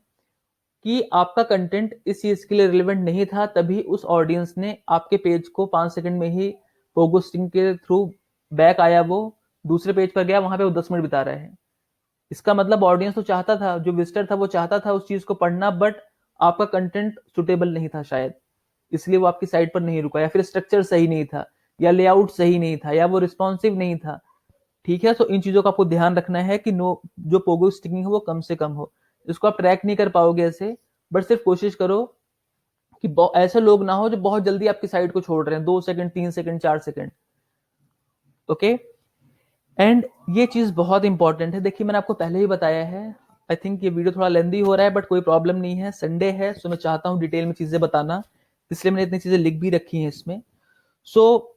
कि आपका कंटेंट इस चीज के लिए रिलेवेंट नहीं था, तभी उस ऑडियंस ने आपके पेज को 5 सेकंड में ही पोगोस्टिंग के थ्रू बैक आया, वो दूसरे पेज पर गया, वहां पे वो 10 मिनट बिता रहे हैं। इसका मतलब ऑडियंस तो चाहता था, जो विजिटर था वो चाहता था उस चीज को पढ़ना, बट आपका कंटेंट सुटेबल नहीं था शायद, इसलिए वो आपकी साइट पर नहीं रुका, या फिर स्ट्रक्चर सही नहीं था, या लेआउट सही नहीं था, या वो रिस्पॉन्सिव नहीं था। ठीक है, तो इन चीजों का आपको ध्यान रखना है कि नो जो पोगो स्टिकिंग है वो कम से कम हो। इसको आप ट्रैक नहीं कर पाओगे ऐसे, बट सिर्फ कोशिश करो कि ऐसे लोग ना हो जो बहुत जल्दी आपकी साइट को छोड़ रहे हैं, 2 second, 3 second, 4 second. Okay, and ये चीज बहुत इंपॉर्टेंट है। देखिए मैंने आपको पहले ही बताया है, आई थिंक ये वीडियो थोड़ा लेंदी हो रहा है, बट कोई प्रॉब्लम नहीं है, संडे है, सो मैं चाहता हूँ डिटेल में चीजें बताना, इसलिए मैंने इतनी चीजें लिख भी रखी हैं इसमें। सो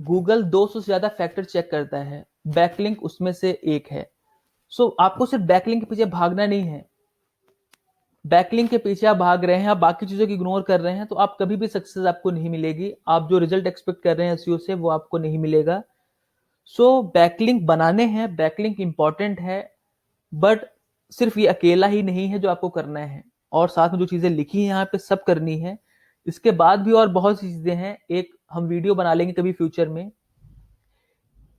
गूगल 200 से ज्यादा फैक्टर चेक करता है, बैकलिंक उसमें से एक है। सो आपको सिर्फ बैकलिंक के पीछे भागना नहीं है, बैकलिंक के पीछे आप भाग रहे हैं, आप बाकी चीजों की इग्नोर कर रहे हैं, तो आप कभी भी सक्सेस आपको नहीं मिलेगी, आप जो रिजल्ट एक्सपेक्ट कर रहे हैं एसईओ से वो आपको नहीं मिलेगा। सो बैकलिंक बनाने हैं, बैकलिंक इंपॉर्टेंट है, बट सिर्फ ये अकेला ही नहीं है जो आपको करना है, और साथ में जो चीजें लिखी हैं यहाँ पे सब करनी है। इसके बाद भी और बहुत सी चीजें हैं, एक हम वीडियो बना लेंगे कभी फ्यूचर में।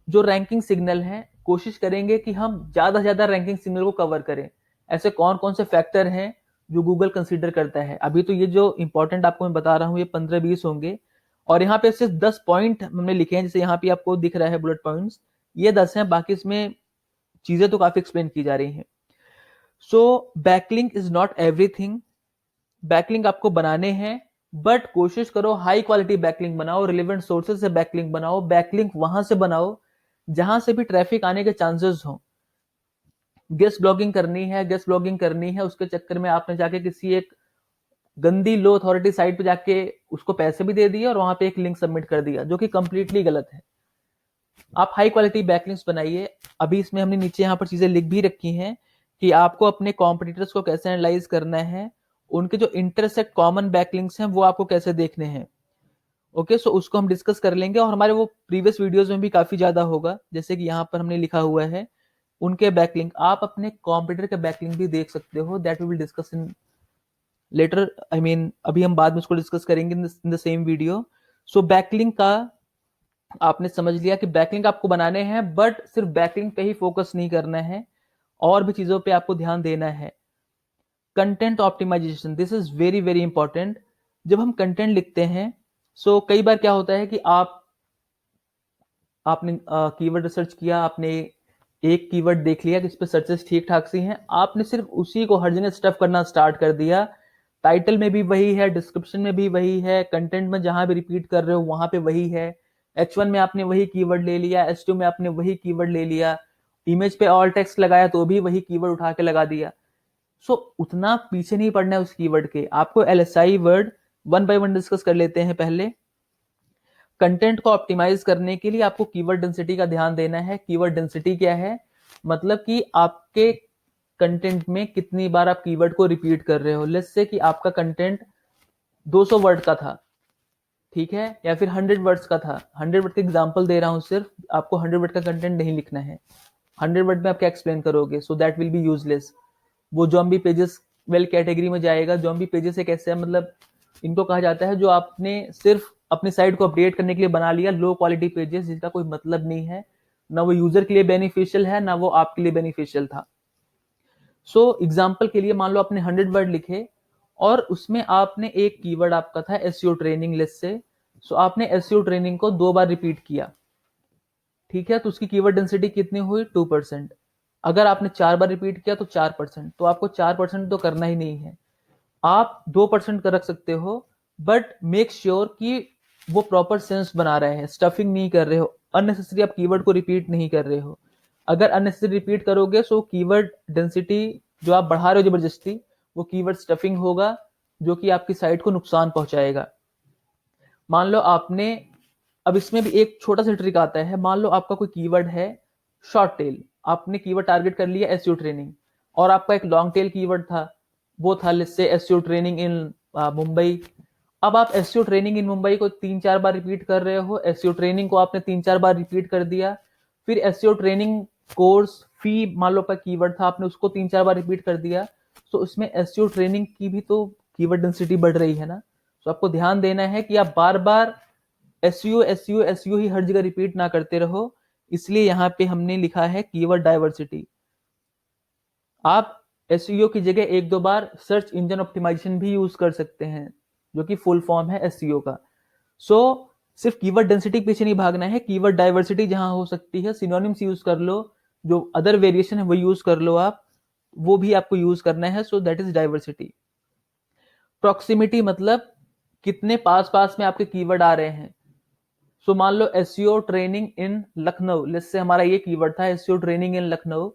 जो रैंकिंग सिग्नल है, कोशिश करेंगे कि हम ज्यादा से ज्यादा रैंकिंग सिग्नल को कवर करें। ऐसे कौन कौन से फैक्टर हैं जो गूगल कंसीडर करता है। अभी तो ये जो इंपॉर्टेंट आपको मैं बता रहा हूँ ये 15-20 होंगे, और यहाँ पे सिर्फ 10 पॉइंट हमने लिखे हैं, जैसे यहाँ पे आपको दिख रहा है बुलेट पॉइंट्स, ये 10 हैं, बाकी इसमें चीजें तो काफी एक्सप्लेन की जा रही हैं। So backlink is not everything, backlink आपको बनाने हैं, बट कोशिश करो हाई क्वालिटी बैकलिंक बनाओ, रिलेवेंट सोर्सेज से बैकलिंक बनाओ, बैकलिंक वहां से बनाओ जहां से भी ट्रैफिक आने के चांसेस हो। गेस्ट ब्लॉगिंग करनी है, गेस्ट ब्लॉगिंग करनी है, उसके चक्कर में आपने जाके किसी एक गंदी लो अथॉरिटी साइट पे जाके उसको पैसे भी दे दिए और वहां पे एक लिंक सबमिट कर दिया, जो कि कंप्लीटली गलत है। आप हाई क्वालिटी बैकलिंक्स बनाइए। अभी इसमें हमने नीचे यहाँ पर चीजें लिख भी रखी हैं कि आपको अपने कॉम्पिटिटर्स को कैसे एनालाइज करना है, उनके जो इंटरसेक्ट कॉमन बैकलिंक्स हैं वो आपको कैसे देखने हैं। ओके, सो उसको हम डिस्कस कर लेंगे, और हमारे वो प्रीवियस वीडियोस में भी काफी ज्यादा होगा, जैसे कि यहाँ पर हमने लिखा हुआ है उनके बैकलिंक, आप अपने कॉम्पिटिटर के बैकलिंक भी देख सकते हो, that we will discuss in later, I mean अभी हम बाद में उसको डिस्कस करेंगे in the same video. So backlink का आपने समझ लिया कि बैकलिंक आपको बनाने हैं, बट सिर्फ बैकलिंक पे ही फोकस नहीं करना है, और भी चीजों पे आपको ध्यान देना है। Content optimisation, this is very very important. जब हम कंटेंट लिखते हैं, सो कई बार क्या होता है कि आपने कीवर्ड रिसर्च किया, आपने एक कीवर्ड देख लिया कि इस पे सर्चेस ठीक ठाक सी हैं, आपने सिर्फ उसी को हर जगह स्टफ करना स्टार्ट कर दिया। टाइटल में भी वही है, डिस्क्रिप्शन में भी वही है, कंटेंट में जहां भी रिपीट कर रहे हो वहां पे वही है। H1 में आपने वही कीवर्ड ले लिया, H2 में आपने वही कीवर्ड ले लिया, इमेज पे ऑल टेक्स्ट लगाया तो भी वही कीवर्ड उठा के लगा दिया। सो उतना पीछे नहीं पड़ना है उस कीवर्ड के। आपको LSI word one by one discuss कर लेते हैं। पहले कंटेंट को ऑप्टिमाइज करने के लिए आपको कीवर्ड डेंसिटी का ध्यान देना है। कीवर्ड डेंसिटी क्या है? मतलब कि आपके कंटेंट में कितनी बार आप कीवर्ड को रिपीट कर रहे हो। लेट्स से कि आपका कंटेंट 200 वर्ड का था, ठीक है, या फिर 100 वर्ड्स का था। 100 वर्ड का एग्जांपल दे रहा हूं, सिर्फ आपको 100 वर्ड का कंटेंट नहीं लिखना है। 100 वर्ड में आप क्या एक्सप्लेन करोगे? So that will B useless. वो जॉम्बी पेजेस वेल कैटेगरी में जाएगा। जॉम्बी पेजेस एक ऐसे मतलब इनको कहा जाता है जो आपने सिर्फ अपनी साइट को अपडेट करने के लिए बना लिया, लो क्वालिटी पेजेस जिसका कोई मतलब नहीं है, ना वो यूजर के लिए बेनिफिशियल है ना वो आपके लिए बेनिफिशियल था। सो एग्जाम्पल के लिए मान लो आपने 100 वर्ड लिखे और उसमें आपने एक कीवर्ड आपका था एसईओ ट्रेनिंग लिस्ट से। सो आपने एसईओ ट्रेनिंग को 2 बार रिपीट किया, ठीक है, तो उसकी कीवर्ड डेंसिटी कितनी हुई? 2%। अगर आपने 4 बार रिपीट किया तो 4%। तो आपको 4% तो करना ही नहीं है, आप 2% का रख सकते हो, बट मेक श्योर कि वो प्रॉपर सेंस बना रहे हैं, स्टफिंग नहीं कर रहे हो, अननेसेसरी आप कीवर्ड को रिपीट नहीं कर रहे हो। अगर अननेसेसरी रिपीट करोगे सो कीवर्ड डेंसिटी जो आप बढ़ा रहे हो जबरदस्ती, वो कीवर्ड स्टफिंग होगा जो कि आपकी साइट को नुकसान पहुंचाएगा। मान लो आपने, अब इसमें भी एक छोटा सा ट्रिक आता है। मान लो आपका कोई कीवर्ड है शॉर्ट टेल, आपने कीवर्ड टारगेट कर लिया एसईओ ट्रेनिंग, और आपका एक लॉन्ग टेल कीवर्ड था, वो था लेट्स से एसईओ ट्रेनिंग इन मुंबई। अब आप एसईओ ट्रेनिंग इन मुंबई को 3-4 बार रिपीट कर रहे हो, एसईओ ट्रेनिंग को आपने 3-4 बार रिपीट कर दिया, फिर एसईओ ट्रेनिंग कोर्स फी मान लो आपका कीवर्ड था, आपने उसको 3-4 बार रिपीट कर दिया, तो उसमें एसईओ ट्रेनिंग की भी तो कीवर्ड डेंसिटी बढ़ रही है ना। तो आपको ध्यान देना है कि आप बार बार एसईओ एसईओ एसईओ ही हर जगह रिपीट ना करते रहो। इसलिए यहाँ पे हमने लिखा है कीवर्ड डाइवर्सिटी। आप एसईओ की जगह 1-2 बार सर्च इंजन ऑप्टिमाइजेशन भी यूज कर सकते हैं, जो कि फुल फॉर्म है एसईओ का। सो सिर्फ कीवर्ड डेंसिटी के पीछे नहीं भागना है, कीवर्ड डाइवर्सिटी जहां हो सकती है सिनोनिम्स यूज कर लो, जो अदर वेरिएशन है वो यूज कर लो आप, वो भी आपको यूज करना है। So that is diversity. Proximity मतलब कितने पास पास में आपके कीवर्ड आ रहे हैं। सो मान लो SEO training in Lucknow, let's say हमारा ये कीवर्ड था SEO training in Lucknow.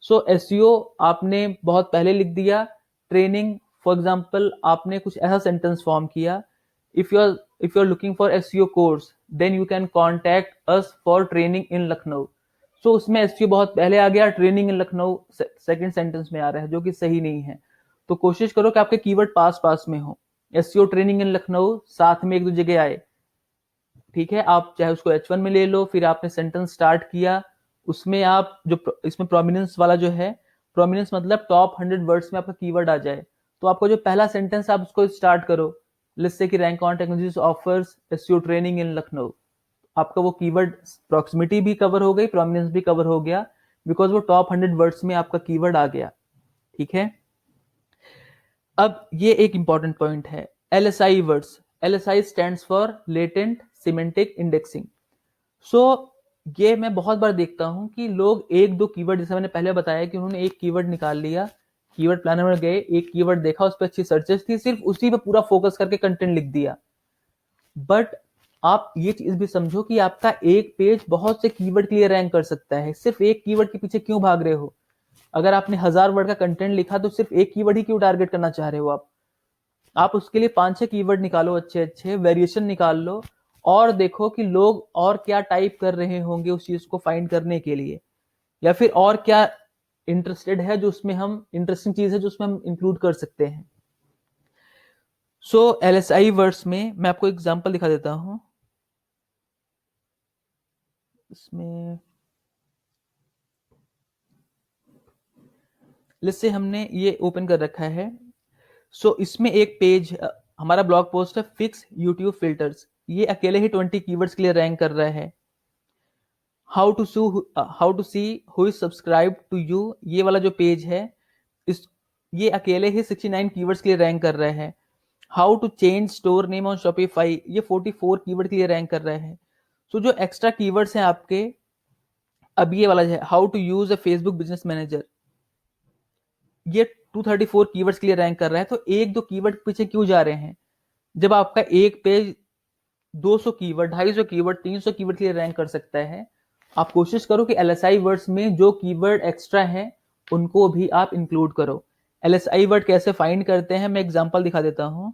So SEO आपने बहुत पहले लिख दिया, ट्रेनिंग फॉर एग्जांपल आपने कुछ ऐसा सेंटेंस फॉर्म किया, if you are looking for SEO course then you can contact us for training in Lucknow. So उसमें एसईओ बहुत पहले आ गया, training in Lucknow second sentence में आ रहा है, जो कि सही नहीं है। तो कोशिश करो कि आपके कीवर्ड पास पास में हो। एसईओ ट्रेनिंग इन लखनऊ साथ में एक दो जगह आए, ठीक है, आप चाहे उसको H1 में ले लो, फिर आपने सेंटेंस स्टार्ट किया, उसमें आप जो इसमें प्रोमिनेंस वाला जो है, प्रोमिनेंस मतलब टॉप 100 वर्ड्स में आपका कीवर्ड आ जाए, तो आपका जो पहला सेंटेंस आप उसको स्टार्ट करो, लेट्स से कि rank on technologies offers SEO training in Lucknow. आपका वो कीवर्ड प्रॉक्सिमिटी भी कवर हो गई, प्रोमिनेंस भी कवर हो गया, बिकॉज वो टॉप 100 वर्ड्स में आपका कीवर्ड आ गया, ठीक है। अब ये एक इंपॉर्टेंट पॉइंट है, LSI words. LSI stands for latent semantic indexing. So ये मैं बहुत बार देखता हूं कि लोग एक दो कीवर्ड, जैसे मैंने पहले बताया कि उन्होंने एक कीवर्ड निकाल लिया, कीवर्ड प्लानर में गए, एक कीवर्ड देखा, उस पर अच्छी सर्चेस थी, सिर्फ उसी पे पूरा फोकस करके कंटेंट लिख दिया। बट आप ये चीज भी समझो कि आपका एक पेज बहुत से कीवर्ड के लिए रैंक कर सकता है, सिर्फ एक कीवर्ड के पीछे क्यों भाग रहे हो? अगर आपने 1000 वर्ड का कंटेंट लिखा तो सिर्फ एक कीवर्ड ही क्यों टारगेट करना चाह रहे हो आप उसके लिए 5-6 कीवर्ड निकालो, अच्छे अच्छे वेरिएशन निकाल लो, और देखो कि लोग और क्या टाइप कर रहे होंगे उस चीज को फाइंड करने के लिए, या फिर और क्या इंटरेस्टेड है जो उसमें हम, इंटरेस्टिंग चीज है जो उसमें हम इंक्लूड कर सकते हैं। सो LSI वर्ड्स में मैं आपको एग्जांपल दिखा देता हूं। इसमें जैसे हमने ये ओपन कर रखा है। सो इसमें एक पेज हमारा ब्लॉग पोस्ट है, फिक्स यूट्यूब फिल्टर्स। ये अकेले ही 20 कीवर्ड्स के लिए रैंक कर रहा है। How to see who is subscribe to you, ये वाला जो पेज है इस ये अकेले ही 69 कीवर्ड्स के लिए रैंक कर रहे हैं। How to change store name on Shopify, ये 44 कीवर्ड के लिए रैंक कर रहे हैं। सो जो एक्स्ट्रा कीवर्ड्स हैं आपके, अब ये वाला है how to use a Facebook business manager, ये 234 कीवर्ड्स के लिए रैंक कर रहा है। तो एक दो कीवर्ड पीछे क्यों जा रहे हैं? जब आपका एक पेज 200 कीवर्ड, 250 कीवर्ड, 300 कीवर्ड के लिए रैंक कर सकता है, आप कोशिश करो कि LSI वर्ड्स में जो कीवर्ड एक्स्ट्रा है उनको भी आप इंक्लूड करो। LSI वर्ड कैसे फाइंड करते हैं, मैं एग्जांपल दिखा देता हूं।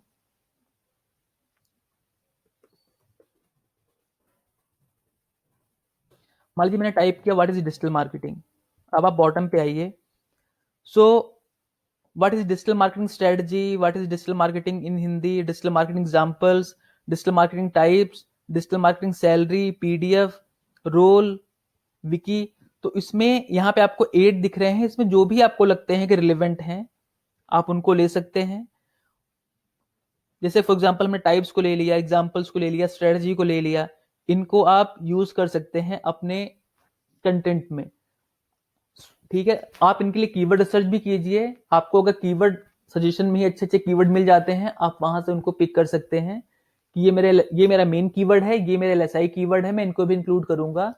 मान लीजिए मैंने टाइप किया व्हाट इज डिजिटल मार्केटिंग, अब आप बॉटम पे आइए। So what is digital marketing strategy, what is digital marketing in Hindi, digital marketing examples, digital marketing types, digital marketing salary, PDF, role, wiki. तो इसमें यहाँ पे आपको 8 दिख रहे हैं, इसमें जो भी आपको लगते हैं कि रिलेवेंट हैं आप उनको ले सकते हैं। जैसे फॉर एग्जांपल मैं टाइप्स को ले लिया, एग्जांपल्स को ले लिया, स्ट्रेटजी को ले लिया, इनको आप यूज कर सकते हैं अपने कंटेंट में। ठीक है, आप इनके लिए कीवर्ड रिसर्च भी कीजिए। आपको अगर कीवर्ड सजेशन में ही अच्छे अच्छे कीवर्ड मिल जाते हैं, आप वहां से उनको पिक कर सकते हैं कि ये मेरा मेन कीवर्ड है, ये मेरे LSI कीवर्ड है, मैं इनको भी इंक्लूड करूंगा।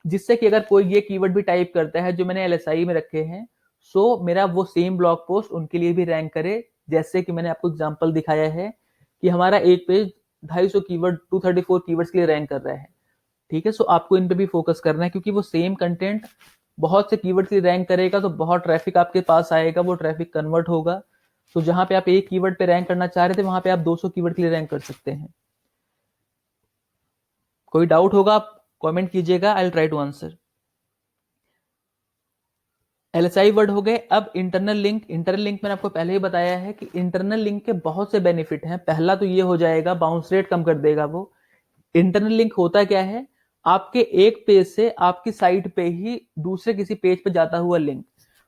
जिससे कि अगर कोई ये कीवर्ड भी टाइप करता है जो मैंने LSI में रखे हैं, सो मेरा वो सेम ब्लॉग पोस्ट उनके लिए भी रैंक करे। जैसे कि मैंने आपको एग्जांपल दिखाया है कि हमारा एक पेज 250 कीवर्ड 234 कीवर्ड्स के लिए रैंक कर रहा है। ठीक है, सो आपको इन पे भी फोकस करना है, क्योंकि वो सेम कंटेंट बहुत से कीवर्ड के लिए रैंक करेगा तो बहुत ट्रैफिक आपके पास आएगा, वो ट्रैफिक कन्वर्ट होगा। तो जहां पे आप एक कीवर्ड पे रैंक करना चाह रहे थे, वहां पे आप 200 कीवर्ड के लिए रैंक कर सकते हैं। कोई डाउट होगा आप कमेंट कीजिएगा, I will try to answer. LSI word हो गए। अब इंटरनल लिंक, इंटरनल लिंक मैंने आपको पहले ही बताया है कि इंटरनल लिंक के बहुत से बेनिफिट हैं। पहला तो ये हो जाएगा, बाउंस रेट कम कर देगा वो। इंटरनल लिंक होता क्या है, आपके एक पेज से आपकी साइट पे ही दूसरे किसी पेज पे जाता हुआ लिंक।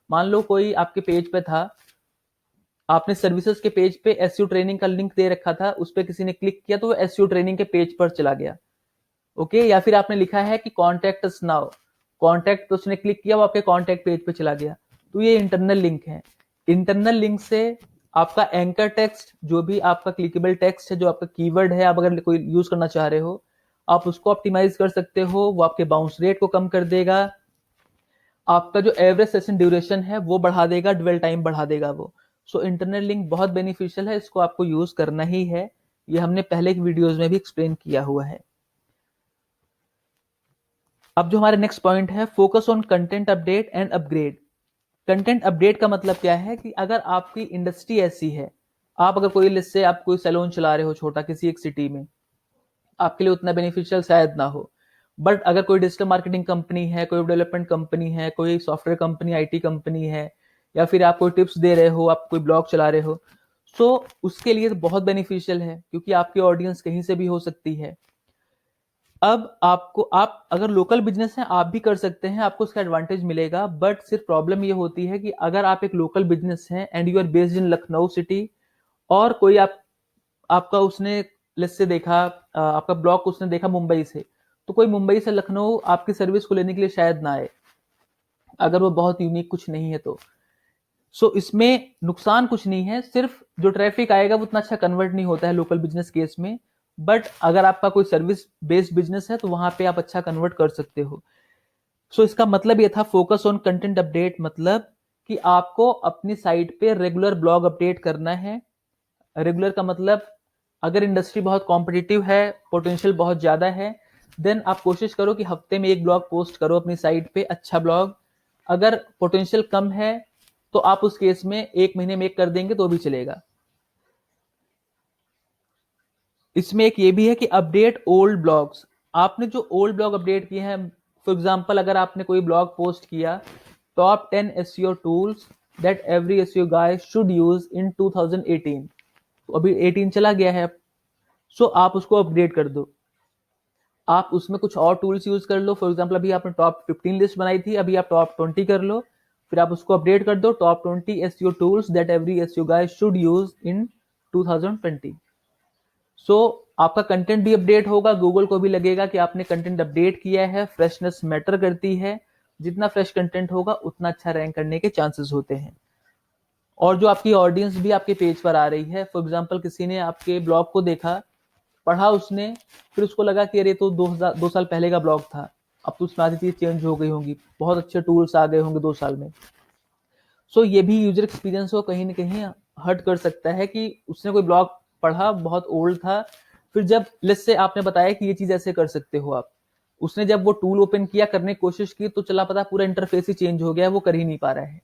मान लो कोई आपके पेज पे था, आपने सर्विसेज के पेज पे SEO ट्रेनिंग का लिंक दे रखा था, उस पर किसी ने क्लिक किया तो वो SEO ट्रेनिंग के पेज पर चला गया। ओके, या फिर आपने लिखा है कि कॉन्टैक्ट अस नाउ, कॉन्टैक्ट तो उसने क्लिक किया, वो आपके कॉन्टैक्ट पेज पे चला गया। तो ये इंटरनल लिंक है। इंटरनल लिंक से आपका एंकर टेक्स्ट, जो भी आपका क्लिकेबल टेक्स्ट है, जो आपका कीवर्ड है, आप अगर कोई यूज करना चाह रहे हो, आप उसको ऑप्टिमाइज कर सकते हो। वो आपके बाउंस रेट को कम कर देगा, आपका जो एवरेज सेशन ड्यूरेशन है वो बढ़ा देगा, ड्वेल टाइम बढ़ा देगा वो। सो इंटरनल लिंक बहुत बेनिफिशियल है, इसको आपको यूज करना ही है। ये हमने पहले की वीडियोज में भी एक्सप्लेन किया हुआ है। अब जो हमारे नेक्स्ट पॉइंट है, focus on content update and upgrade. Content update का मतलब क्या है कि अगर आपकी इंडस्ट्री ऐसी है, आप अगर कोई लिस्ट से आप कोई सैलून चला रहे हो छोटा किसी एक सिटी में, आपके लिए उतना बेनिफिशियल शायद ना हो। बट अगर कोई डिजिटल मार्केटिंग कंपनी है, कोई डेवलपमेंट कंपनी है, कोई सॉफ्टवेयर कंपनी, IT कंपनी है, या फिर आप कोई टिप्स दे रहे हो, आप कोई ब्लॉग चला रहे हो, सो उसके लिए तो बहुत बेनिफिशियल है, क्योंकि आपकी ऑडियंस कहीं से भी हो सकती है। अब आपको, आप अगर लोकल बिजनेस है आप भी कर सकते हैं, आपको उसका एडवांटेज मिलेगा। बट सिर्फ प्रॉब्लम ये होती है कि अगर आप एक लोकल बिजनेस है and you are based in Lucknow city, और कोई आपका उसने लेट्स से देखा, आपका ब्लॉग उसने देखा मुंबई से, तो कोई मुंबई से लखनऊ आपकी सर्विस को लेने के लिए शायद ना आए, अगर वो बहुत यूनिक कुछ नहीं है तो। सो इसमें नुकसान कुछ नहीं है, सिर्फ जो ट्रैफिक आएगा वो उतना अच्छा कन्वर्ट नहीं होता है लोकल बिजनेस केस में। बट अगर आपका कोई सर्विस बेस्ड बिजनेस है तो वहां पे आप अच्छा कन्वर्ट कर सकते हो। सो इसका मतलब ये था फोकस ऑन कंटेंट अपडेट, मतलब कि आपको अपनी साइट पे रेगुलर ब्लॉग अपडेट करना है। रेगुलर का मतलब, अगर इंडस्ट्री बहुत कॉम्पिटिटिव है, पोटेंशियल बहुत ज्यादा है, देन आप कोशिश करो कि हफ्ते में एक ब्लॉग पोस्ट करो अपनी साइट पे, अच्छा ब्लॉग। अगर पोटेंशियल कम है तो आप उस केस में एक महीने में एक कर देंगे तो भी चलेगा। इसमें एक ये भी है कि अपडेट ओल्ड ब्लॉग्स। आपने जो ओल्ड ब्लॉग अपडेट किए हैं, फॉर एग्जांपल अगर आपने कोई ब्लॉग पोस्ट किया, top 10 SEO tools that every SEO guy should use in 2018, तो अभी 18 चला गया है, सो आप उसको अपग्रेड कर दो। आप उसमें कुछ और टूल्स यूज कर लो। फॉर एग्जांपल अभी आपने टॉप 15 लिस्ट बनाई थी, अभी आप टॉप 20 कर लो, फिर आप उसको अपडेट कर दो, top 20 SEO tools that every SEO guy should use in 2020। आपका कंटेंट भी अपडेट होगा, गूगल को भी लगेगा कि आपने कंटेंट अपडेट किया है, फ्रेशनेस मैटर करती है, जितना फ्रेश कंटेंट होगा उतना अच्छा रैंक करने के चांसेस होते हैं। और जो आपकी ऑडियंस भी आपके पेज पर आ रही है, फॉर एग्जाम्पल किसी ने आपके ब्लॉग को देखा, पढ़ा उसने, फिर उसको लगा कि अरे तो 2 साल पहले का ब्लॉग था, अब तो उसमें आधी चीज चेंज हो गई होंगी, बहुत अच्छे टूल्स आ गए होंगे 2 साल में। ये भी यूजर एक्सपीरियंस को कहीं ना कहीं हर्ट कर सकता है कि उसने कोई ब्लॉग पढ़ा, बहुत ओल्ड था, फिर जब लेट्स से आपने बताया कि ये चीज ऐसे कर सकते हो आप, उसने जब वो टूल ओपन किया, करने की कोशिश की, तो चला पता पूरा इंटरफेस ही चेंज हो गया, वो कर ही नहीं पा रहा है।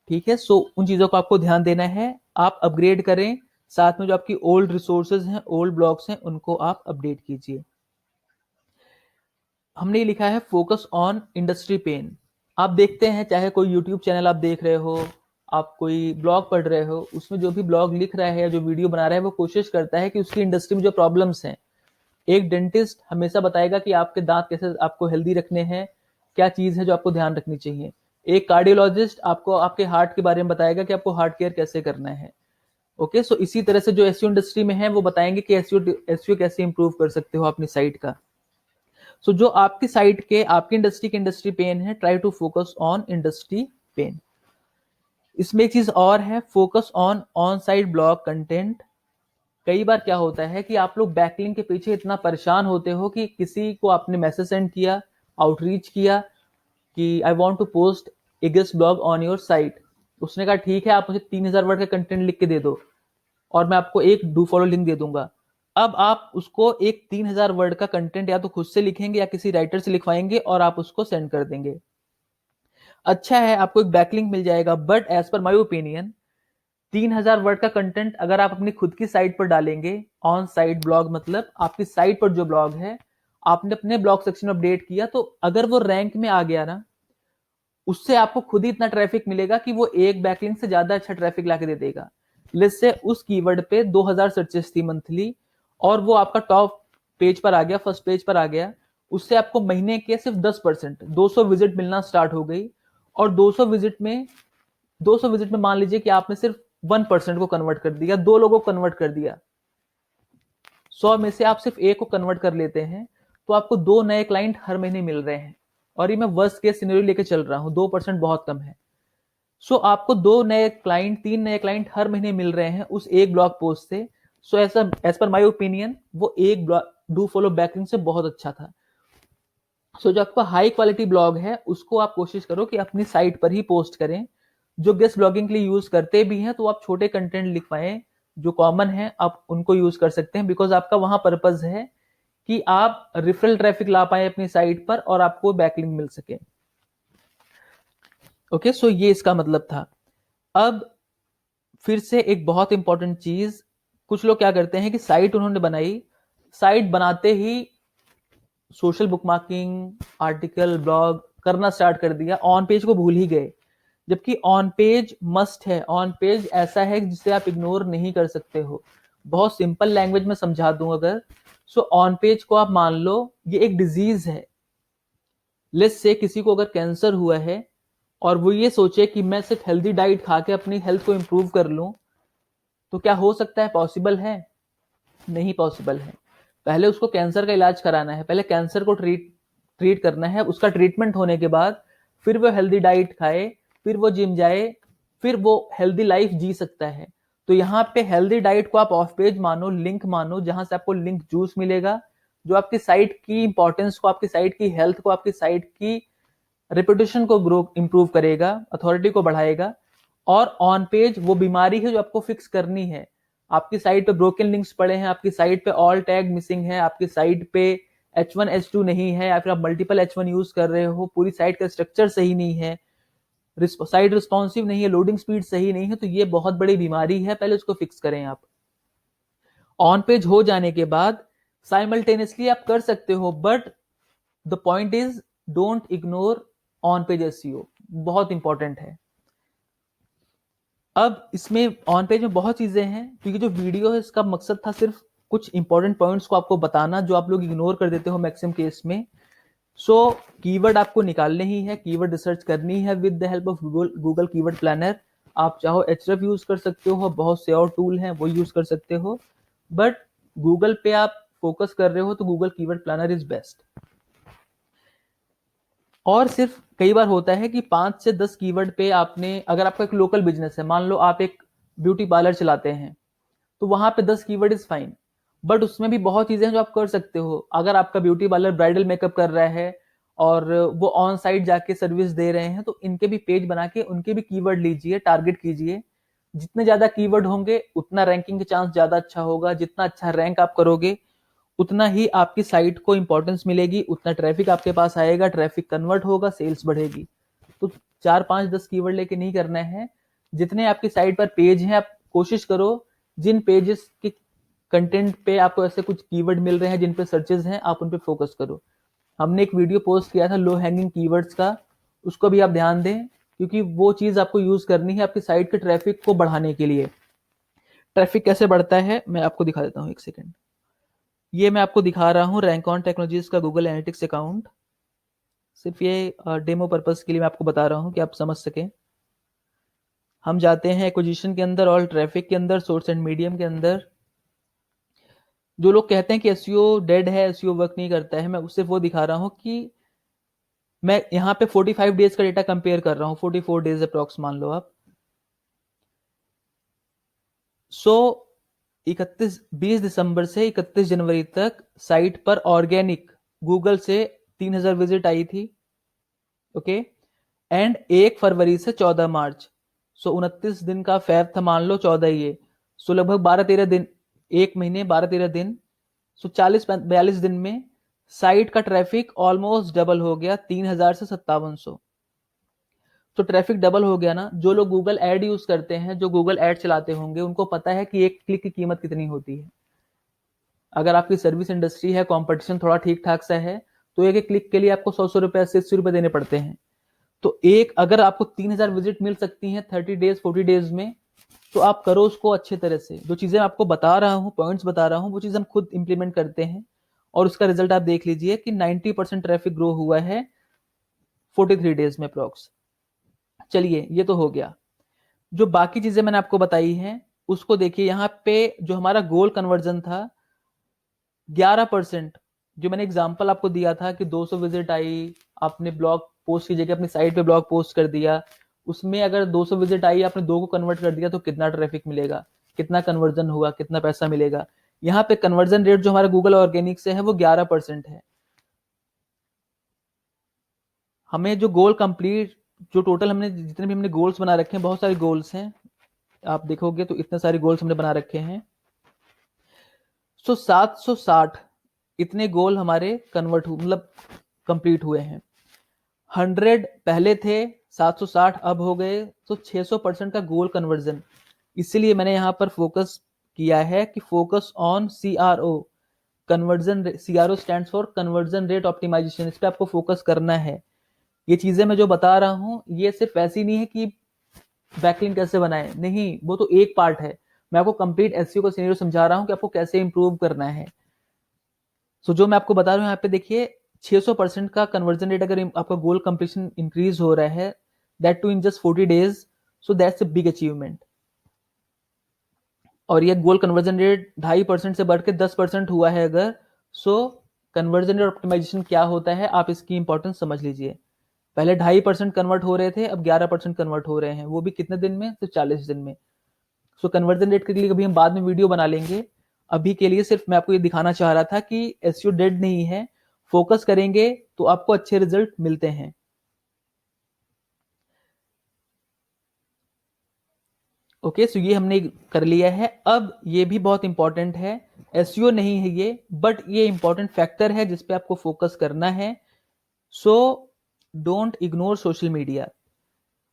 ठीक है, उन चीजों को आपको ध्यान देना है, आप अपग्रेड करें, साथ में जो आपकी ओल्ड रिसोर्सेज हैं, ओल्ड ब्लॉग्स हैं, उनको आप अपडेट कीजिए। हमने ये लिखा है फोकस ऑन इंडस्ट्री पेन। आप देखते हैं, चाहे कोई यूट्यूब चैनल आप देख रहे हो, आप कोई ब्लॉग पढ़ रहे हो, उसमें जो भी ब्लॉग लिख रहा है या जो वीडियो बना रहा है, वो कोशिश करता है कि उसकी इंडस्ट्री में जो प्रॉब्लम्स हैं, एक डेंटिस्ट हमेशा बताएगा कि आपके दांत कैसे आपको हेल्दी रखने हैं, क्या चीज है जो आपको ध्यान रखनी चाहिए। एक कार्डियोलॉजिस्ट आपको आपके हार्ट के बारे में बताएगा कि आपको हार्ट केयर कैसे करना है। ओके, इसी तरह से जो एसईओ इंडस्ट्री में है, वो बताएंगे कि एसईओ कैसे इंप्रूव कर सकते हो अपनी साइट का। जो आपकी साइट के, आपकी इंडस्ट्री के इंडस्ट्री पेन है, try to focus on industry pain. इसमें एक चीज और है, focus on site blog content. कई बार क्या होता है कि आप लोग बैकलिंक के पीछे इतना परेशान होते हो कि किसी को आपने मैसेज सेंड किया, आउटरीच किया कि I want to post a guest blog on your site, उसने कहा ठीक है, आप मुझे 3000 वर्ड का कंटेंट लिख के दे दो और मैं आपको एक डू फॉलो लिंक दे दूंगा। अब आप उसको एक 3000 वर्ड का कंटेंट या तो खुद से लिखेंगे या किसी राइटर से लिखवाएंगे और आप उसको सेंड कर देंगे। अच्छा है, आपको एक बैकलिंक मिल जाएगा, but as per my opinion 3000 word का कंटेंट अगर आप अपनी खुद की साइट पर डालेंगे, ऑन साइट ब्लॉग मतलब आपकी साइट पर जो ब्लॉग है, आपने अपने ब्लॉग सेक्शन में अपडेट किया, तो अगर वो रैंक में आ गया ना, उससे आपको खुद ही इतना ट्रैफिक मिलेगा कि वो एक बैकलिंक से ज्यादा अच्छा ट्रैफिक लाके दे देगा। लिस्ट से उस कीवर्ड पे 2000 सर्चेस थी मंथली, और वो आपका टॉप पेज पर आ गया, फर्स्ट पेज पर आ गया, उससे आपको महीने के सिर्फ 10%, 200 विजिट मिलना स्टार्ट हो गई। और 200 विजिट में मान लीजिए कि आपने सिर्फ 1% को कन्वर्ट कर दिया, 2 लोगों को कन्वर्ट कर दिया, 100 में से आप सिर्फ एक को कन्वर्ट कर लेते हैं, तो आपको 2 नए क्लाइंट हर महीने मिल रहे हैं। और ये मैं वर्स्ट केस सिनेरियो लेके चल रहा हूं, 2% बहुत कम है। आपको 2 नए क्लाइंट, 3 नए क्लाइंट हर महीने मिल रहे हैं उस एक ब्लॉग पोस्ट से। ऐसा एज पर माई ओपिनियन वो एक डू फॉलो बैकलिंक से बहुत अच्छा था। जो आपका हाई क्वालिटी ब्लॉग है, उसको आप कोशिश करो कि अपनी साइट पर ही पोस्ट करें। जो गेस्ट ब्लॉगिंग के लिए यूज करते भी हैं, तो आप छोटे कंटेंट लिखवाएं जो कॉमन है, आप उनको यूज कर सकते हैं, बिकॉज आपका वहां पर्पज है कि आप रिफरल ट्रैफिक ला पाए अपनी साइट पर और आपको बैकलिंक मिल सके। ओके, ये इसका मतलब था। अब फिर से एक बहुत इंपॉर्टेंट चीज, कुछ लोग क्या करते हैं कि साइट उन्होंने बनाई, साइट बनाते ही सोशल बुकमार्किंग, आर्टिकल, ब्लॉग करना स्टार्ट कर दिया, ऑन पेज को भूल ही गए। जबकि ऑन पेज मस्ट है, ऑन पेज ऐसा है जिसे आप इग्नोर नहीं कर सकते हो। बहुत सिंपल लैंग्वेज में समझा दूं अगर, ऑन पेज को आप मान लो ये एक डिजीज है। लेट्स से किसी को अगर कैंसर हुआ है और वो ये सोचे कि मैं सिर्फ हेल्दी डाइट खा के अपनी हेल्थ को इंप्रूव कर लूं, तो क्या हो सकता है? पॉसिबल है? नहीं पॉसिबल है। पहले उसको कैंसर का इलाज कराना है, पहले कैंसर को ट्रीट करना है, उसका ट्रीटमेंट होने के बाद फिर वो हेल्दी डाइट खाए, फिर वो जिम जाए, फिर वो हेल्दी लाइफ जी सकता है। तो यहाँ पे हेल्दी डाइट को आप ऑफ पेज मानो, लिंक मानो, जहां से आपको लिंक जूस मिलेगा, जो आपकी साइट की इंपॉर्टेंस को, आपकी साइट की हेल्थ को, आपकी साइट की रेपुटेशन को ग्रो इंप्रूव करेगा, अथॉरिटी को बढ़ाएगा। और ऑन पेज वो बीमारी है जो आपको फिक्स करनी है। आपकी साइट पे ब्रोकन लिंक्स पड़े हैं, आपकी साइट पे ऑल टैग मिसिंग है, आपकी साइट पे H1 H2 नहीं है, या फिर आप मल्टीपल H1 यूज कर रहे हो, पूरी साइट का स्ट्रक्चर सही नहीं है, साइट रिस्पॉन्सिव नहीं है, लोडिंग स्पीड सही नहीं है, तो ये बहुत बड़ी बीमारी है, पहले उसको फिक्स करें आप। ऑन पेज हो जाने के बाद साइमल्टेनियसली आप कर सकते हो, but the point is don't ignore on page SEO, बहुत इंपॉर्टेंट है। अब इसमें ऑन पेज में बहुत चीजें हैं, क्योंकि जो वीडियो है इसका मकसद था सिर्फ कुछ इंपॉर्टेंट पॉइंट्स को आपको बताना, जो आप लोग इग्नोर कर देते हो मैक्सिमम केस में। कीवर्ड आपको निकालने ही है, कीवर्ड रिसर्च करनी है with the help of Google keyword planner. आप चाहो एचरफ यूज कर सकते हो, बहुत से और टूल हैं वो यूज कर सकते हो, बट गूगल पे आप फोकस कर रहे हो तो Google keyword planner is best. और सिर्फ कई बार होता है कि 5 से 10 कीवर्ड पे आपने, अगर आपका एक लोकल बिजनेस है, मान लो आप एक ब्यूटी पार्लर चलाते हैं, तो वहां पे 10 कीवर्ड इज फाइन, बट उसमें भी बहुत चीजें हैं जो आप कर सकते हो। अगर आपका ब्यूटी पार्लर ब्राइडल मेकअप कर रहा है और वो ऑन साइट जाके सर्विस दे रहे हैं, तो इनके भी पेज बना के उनके भी कीवर्ड लीजिए, टारगेट कीजिए। जितने ज्यादा कीवर्ड होंगे उतना रैंकिंग के चांस ज्यादा अच्छा होगा। जितना अच्छा रैंक आप करोगे उतना ही आपकी साइट को इंपॉर्टेंस मिलेगी, उतना ट्रैफिक आपके पास आएगा, ट्रैफिक कन्वर्ट होगा, सेल्स बढ़ेगी। तो 4 5 10 कीवर्ड लेके नहीं करना है। जितने आपकी साइट पर पेज हैं, आप कोशिश करो जिन पेजेस के कंटेंट पे आपको ऐसे कुछ कीवर्ड मिल रहे हैं, जिन पे सर्चेज हैं, आप उन पे फोकस करो। हमने एक वीडियो पोस्ट किया था लो हैंगिंग कीवर्ड्स का, उसको भी आप ध्यान दें, क्योंकि वो चीज आपको यूज करनी है आपकी साइट के ट्रैफिक को बढ़ाने के लिए। ट्रैफिक कैसे बढ़ता है मैं आपको दिखा देता हूँ, एक सेकेंड। ये मैं आपको दिखा रहा हूँ रैंक ऑन टेक्नोलॉजीज का गूगल एनालिटिक्स अकाउंट। सिर्फ ये डेमो पर्पस के लिए मैं आपको बता रहा हूँ कि आप समझ सकें। हम जाते हैं एक्विजिशन के अंदर, ऑल ट्रैफिक के अंदर, सोर्स एंड मीडियम के अंदर। जो लोग कहते हैं कि एसईओ डेड है, एसईओ वर्क नहीं करता है, मैं सिर्फ वो दिखा रहा हूँ कि मैं यहाँ पे 45 डेज का डेटा कंपेयर कर रहा हूँ, 44 डेज अप्रॉक्स मान लो आप। 20 दिसंबर से 31 जनवरी तक साइट पर ऑर्गेनिक गूगल से 3000 विजिट आई थी। ओके, एंड 1 फरवरी से 14 मार्च, 29 दिन का फैब था, मान लो 14 ये, लगभग 12-13 दिन, एक महीने 12-13 दिन, 40-42 दिन में साइट का ट्रैफिक ऑलमोस्ट डबल हो गया, 3000 से 5700। तो ट्रैफिक डबल हो गया ना। जो लोग गूगल एड यूज करते हैं, जो गूगल एड चलाते होंगे, उनको पता है कि एक क्लिक की कीमत कितनी होती है। अगर आपकी सर्विस इंडस्ट्री है, कंपटीशन थोड़ा ठीक ठाक सा है, तो एक क्लिक के लिए आपको 100 रुपए, 80 रुपए देने पड़ते हैं। तो एक, अगर आपको 3000 विजिट मिल सकती हैं 30 डेज 40 डेज में, तो आप करो उसको अच्छे तरह से। जो चीजें आपको बता रहा हूँ, पॉइंट्स बता रहा हूँ, वो चीज हम खुद इंप्लीमेंट करते हैं और उसका रिजल्ट आप देख लीजिए कि 90% ट्रैफिक ग्रो हुआ है 43 डेज में अप्रॉक्स। चलिए, ये तो हो गया। जो बाकी चीजें मैंने आपको बताई हैं उसको देखिए। यहाँ पे जो हमारा गोल कन्वर्जन था 11%, जो मैंने एग्जांपल आपको दिया था कि 200 विजिट आई, आपने ब्लॉग पोस्ट की जगह अपनी साइट पे ब्लॉग पोस्ट कर दिया, उसमें अगर 200 विजिट आई, आपने 2 को कन्वर्ट कर दिया, तो कितना ट्रैफिक मिलेगा, कितना कन्वर्जन हुआ, कितना पैसा मिलेगा। यहाँ पे कन्वर्जन रेट जो हमारा गूगल ऑर्गेनिक से है वो 11% है। हमें जो गोल कंप्लीट, जो टोटल हमने जितने भी हमने गोल्स बना रखे हैं, बहुत सारे गोल्स हैं, आप देखोगे तो इतने सारे गोल्स हमने बना रखे हैं। 760 इतने गोल हमारे कन्वर्ट हुए, मतलब कंप्लीट हुए हैं। 100 पहले थे, 760 अब हो गए, तो 600% का गोल कन्वर्जन। इसीलिए मैंने यहां पर फोकस किया है कि focus on CRO, conversion. CRO stands for conversion rate optimization. इस पे आपको फोकस करना है। ये चीजें मैं जो बता रहा हूं, ये सिर्फ ऐसी नहीं है कि बैकलिंक कैसे बनाए, नहीं, वो तो एक पार्ट है। मैं आपको कंप्लीट एसईओ का सिनेरियो समझा रहा हूं कि आपको कैसे इंप्रूव करना है। सो जो मैं आपको बता रहा हूं यहाँ पे देखिए, 600% का कन्वर्जन रेट अगर आपका गोल कंप्लीशन इंक्रीज हो रहा है, that too in just 40 days, so that's a big achievement. और ये गोल कन्वर्जन रेट 2.5% से बढ़ के 10% हुआ है अगर, सो कन्वर्जन रेट ऑप्टिमाइजेशन क्या होता है, आप इसकी इंपॉर्टेंस समझ लीजिए। पहले 2.5% कन्वर्ट हो रहे थे, अब 11% कन्वर्ट हो रहे हैं, वो भी कितने दिन में, तो 40 दिन में। सो कन्वर्जन रेट के लिए कभी हम बाद में वीडियो बना लेंगे। अभी के लिए सिर्फ मैं आपको ये दिखाना चाह रहा था कि एसईओ डेड नहीं है, फोकस करेंगे तो आपको अच्छे रिजल्ट मिलते हैं। ओके, सो ये हमने कर लिया है। अब ये भी बहुत इंपॉर्टेंट है, एसईओ नहीं है ये, बट ये इंपॉर्टेंट फैक्टर है जिसपे आपको फोकस करना है। So don't ignore social media.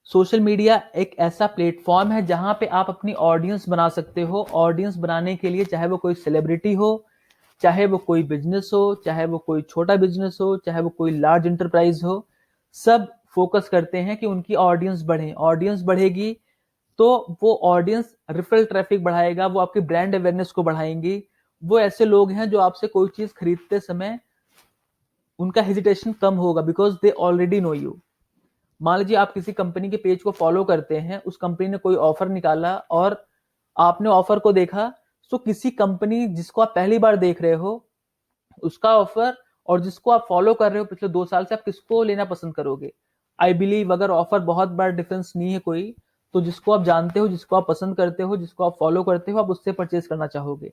Social media एक ऐसा प्लेटफॉर्म है जहां पे आप अपनी ऑडियंस बना सकते हो। ऑडियंस बनाने के लिए, चाहे वो कोई सेलिब्रिटी हो, चाहे वो कोई बिजनेस हो, चाहे वो कोई छोटा बिजनेस हो, चाहे वो कोई लार्ज इंटरप्राइज हो, सब फोकस करते हैं कि उनकी ऑडियंस बढ़े। ऑडियंस बढ़ेगी तो वो ऑडियंस रिफरल ट्रैफिक बढ़ाएगा, वो आपकी ब्रांड अवेयरनेस को बढ़ाएंगी। वो ऐसे लोग हैं जो आपसे कोई चीज खरीदते समय उनका हेजिटेशन कम होगा, because they already know you. मान लीजिए आप किसी कंपनी के पेज को फॉलो करते हैं, उस कंपनी ने कोई ऑफर निकाला और आपने ऑफर को देखा, सो किसी कंपनी जिसको आप पहली बार देख रहे हो उसका ऑफर और जिसको आप फॉलो कर रहे हो पिछले 2 साल से, आप किसको लेना पसंद करोगे? आई बिलीव अगर ऑफर बहुत बड़ा डिफरेंस नहीं है कोई, तो जिसको आप जानते हो, जिसको आप पसंद करते हो, जिसको आप फॉलो करते हो, आप उससे परचेज करना चाहोगे।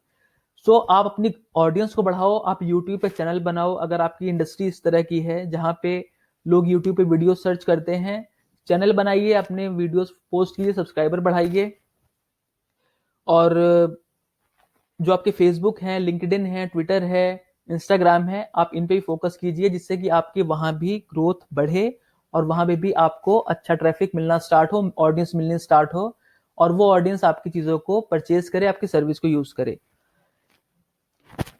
सो आप अपनी ऑडियंस को बढ़ाओ, आप यूट्यूब पे चैनल बनाओ। अगर आपकी इंडस्ट्री इस तरह की है जहां पे लोग यूट्यूब पे वीडियो सर्च करते हैं, चैनल बनाइए, अपने वीडियोस पोस्ट कीजिए, सब्सक्राइबर बढ़ाइए। और जो आपके फेसबुक है, लिंक्डइन है, ट्विटर है, इंस्टाग्राम है, आप इन पे भी फोकस कीजिए, जिससे कि आपकी वहां भी ग्रोथ बढ़े और वहां पे भी आपको अच्छा ट्रैफिक मिलना स्टार्ट हो, ऑडियंस मिलने स्टार्ट हो, और वो ऑडियंस आपकी चीजों को परचेज करे, आपकी सर्विस को यूज करे।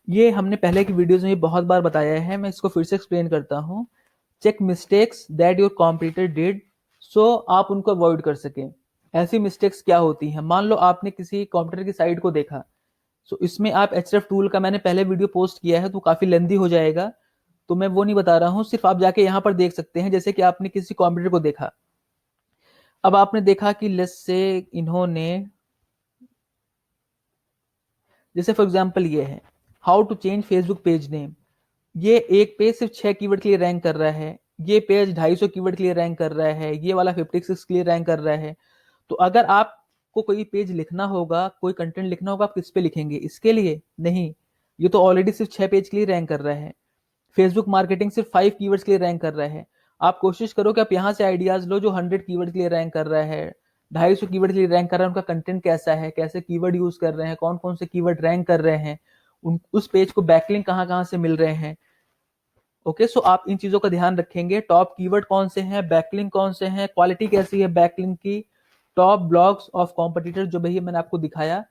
ये हमने पहले की वीडियोस में बहुत बार बताया है, मैं इसको फिर से एक्सप्लेन करता हूँ। Check mistakes that your competitor did, so आप उनको अवॉइड कर सकें। ऐसी मिस्टेक्स क्या होती हैं? मान लो आपने किसी कॉम्पिटिटर की साइट को देखा, सो इसमें आप एचरेफ टूल का मैंने पहले वीडियो पोस्ट किया है, तो काफी लेंदी हो जाएगा, तो मैं वो नहीं बता रहा हूँ। सिर्फ आप जाके यहाँ पर देख सकते हैं, जैसे कि आपने किसी कॉम्पिटिटर को देखा, अब आपने देखा कि लेट्स से इन्होंने, जैसे फॉर एग्जांपल ये है, how to change Facebook page name. ये एक पेज सिर्फ 6 कीवर्ड के लिए रैंक कर रहा है, ये पेज 250 कीवर्ड के लिए रैंक कर रहा है, ये वाला 56 के लिए रैंक कर रहा है। तो अगर आपको कोई पेज लिखना होगा, कोई कंटेंट लिखना होगा, आप किस पे लिखेंगे? इसके लिए नहीं, ये तो ऑलरेडी सिर्फ 6 पेज के लिए रैंक कर रहा है। फेसबुक मार्केटिंग सिर्फ 5 कीवर्ड्स के लिए रैंक कर रहा है। आप कोशिश करो कि आप यहाँ से आइडियाज लो जो 100 कीवर्ड के लिए रैंक कर रहा है, 250 कीवर्ड के लिए रैंक कर रहा है, उनका कंटेंट कैसा है, कैसे कीवर्ड यूज कर रहे हैं, कौन कौन से कीवर्ड रैंक कर रहे हैं, उस पेज को बैकलिंक कहाँ कहाँ से मिल रहे हैं। ओके, सो आप इन चीजों का ध्यान रखेंगे, टॉप कीवर्ड कौन से हैं, बैकलिंक कौन से हैं, क्वालिटी कैसी है बैकलिंक की, टॉप ब्लॉग्स ऑफ कॉम्पिटिटर जो भैया मैंने आपको दिखाया,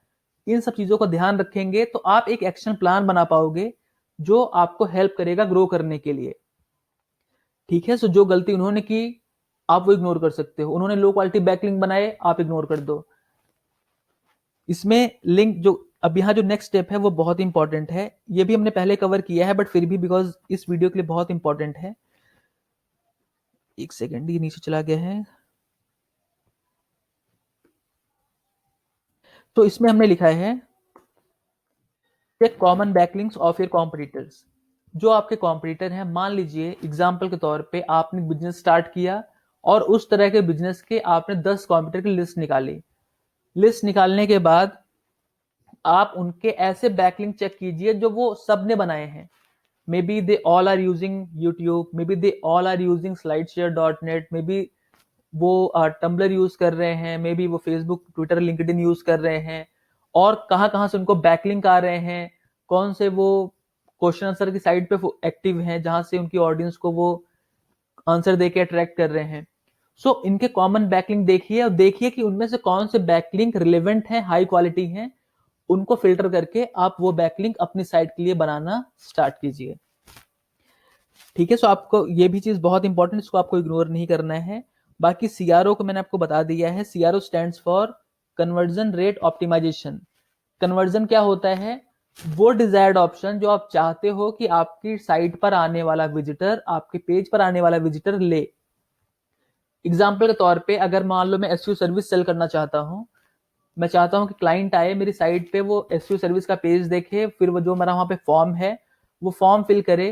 इन सब चीजों का ध्यान रखेंगे तो आप एक एक्शन प्लान बना पाओगे जो आपको हेल्प करेगा ग्रो करने के लिए। ठीक है, सो जो गलती उन्होंने की आप वो इग्नोर कर सकते हो। उन्होंने लो क्वालिटी बैकलिंक बनाए, आप इग्नोर कर दो। इसमें लिंक जो अब यहाँ जो नेक्स्ट स्टेप है वो बहुत इंपॉर्टेंट है, ये भी हमने पहले कवर किया है बट फिर भी बिकॉज इस वीडियो के लिए बहुत इंपॉर्टेंट है। एक सेकेंड, ये नीचे चला गया है। तो इसमें हमने लिखा है check common backlinks of your competitors. जो आपके कॉम्पिटिटर हैं, मान लीजिए एग्जाम्पल के तौर पे आपने बिजनेस स्टार्ट किया और उस तरह के बिजनेस के आपने 10 कॉम्पिटिटर की लिस्ट निकाली। लिस्ट निकालने के बाद आप उनके ऐसे बैकलिंक चेक कीजिए जो वो सब ने बनाए हैं। Maybe they all are using YouTube, maybe they all are using slideshare.net, maybe वो टम्बलर यूज कर रहे हैं, मे बी वो फेसबुक, ट्विटर, लिंक्डइन यूज कर रहे हैं, और कहाँ कहाँ से उनको बैकलिंक आ रहे हैं, कौन से वो क्वेश्चन आंसर की साइट पे एक्टिव हैं जहां से उनकी ऑडियंस को वो आंसर देके अट्रैक्ट कर रहे हैं। सो इनके कॉमन बैकलिंक देखिए और देखिए कि उनमें से कौन से बैकलिंक रिलेवेंट हैं, हाई क्वालिटी हैं, उनको फिल्टर करके आप वो बैकलिंक अपनी साइट के लिए बनाना स्टार्ट कीजिए। ठीक है, सो आपको ये भी चीज बहुत इंपॉर्टेंट, इसको आपको इग्नोर नहीं करना है। बाकी सीआरओ को मैंने आपको बता दिया है। CRO stands for conversion rate optimization. Conversion क्या होता है? वो डिजायर्ड ऑप्शन जो आप चाहते हो कि आपकी साइट पर आने वाला विजिटर, आपके पेज पर आने वाला विजिटर ले। एग्जाम्पल के तौर पे अगर मान लो मैं एसईओ सर्विस सेल करना चाहता हूं, मैं चाहता हूं कि क्लाइंट आए मेरी साइट पे, वो एसईओ सर्विस का पेज देखे, फिर वो जो मेरा वहां पे फॉर्म है वो फॉर्म फिल करे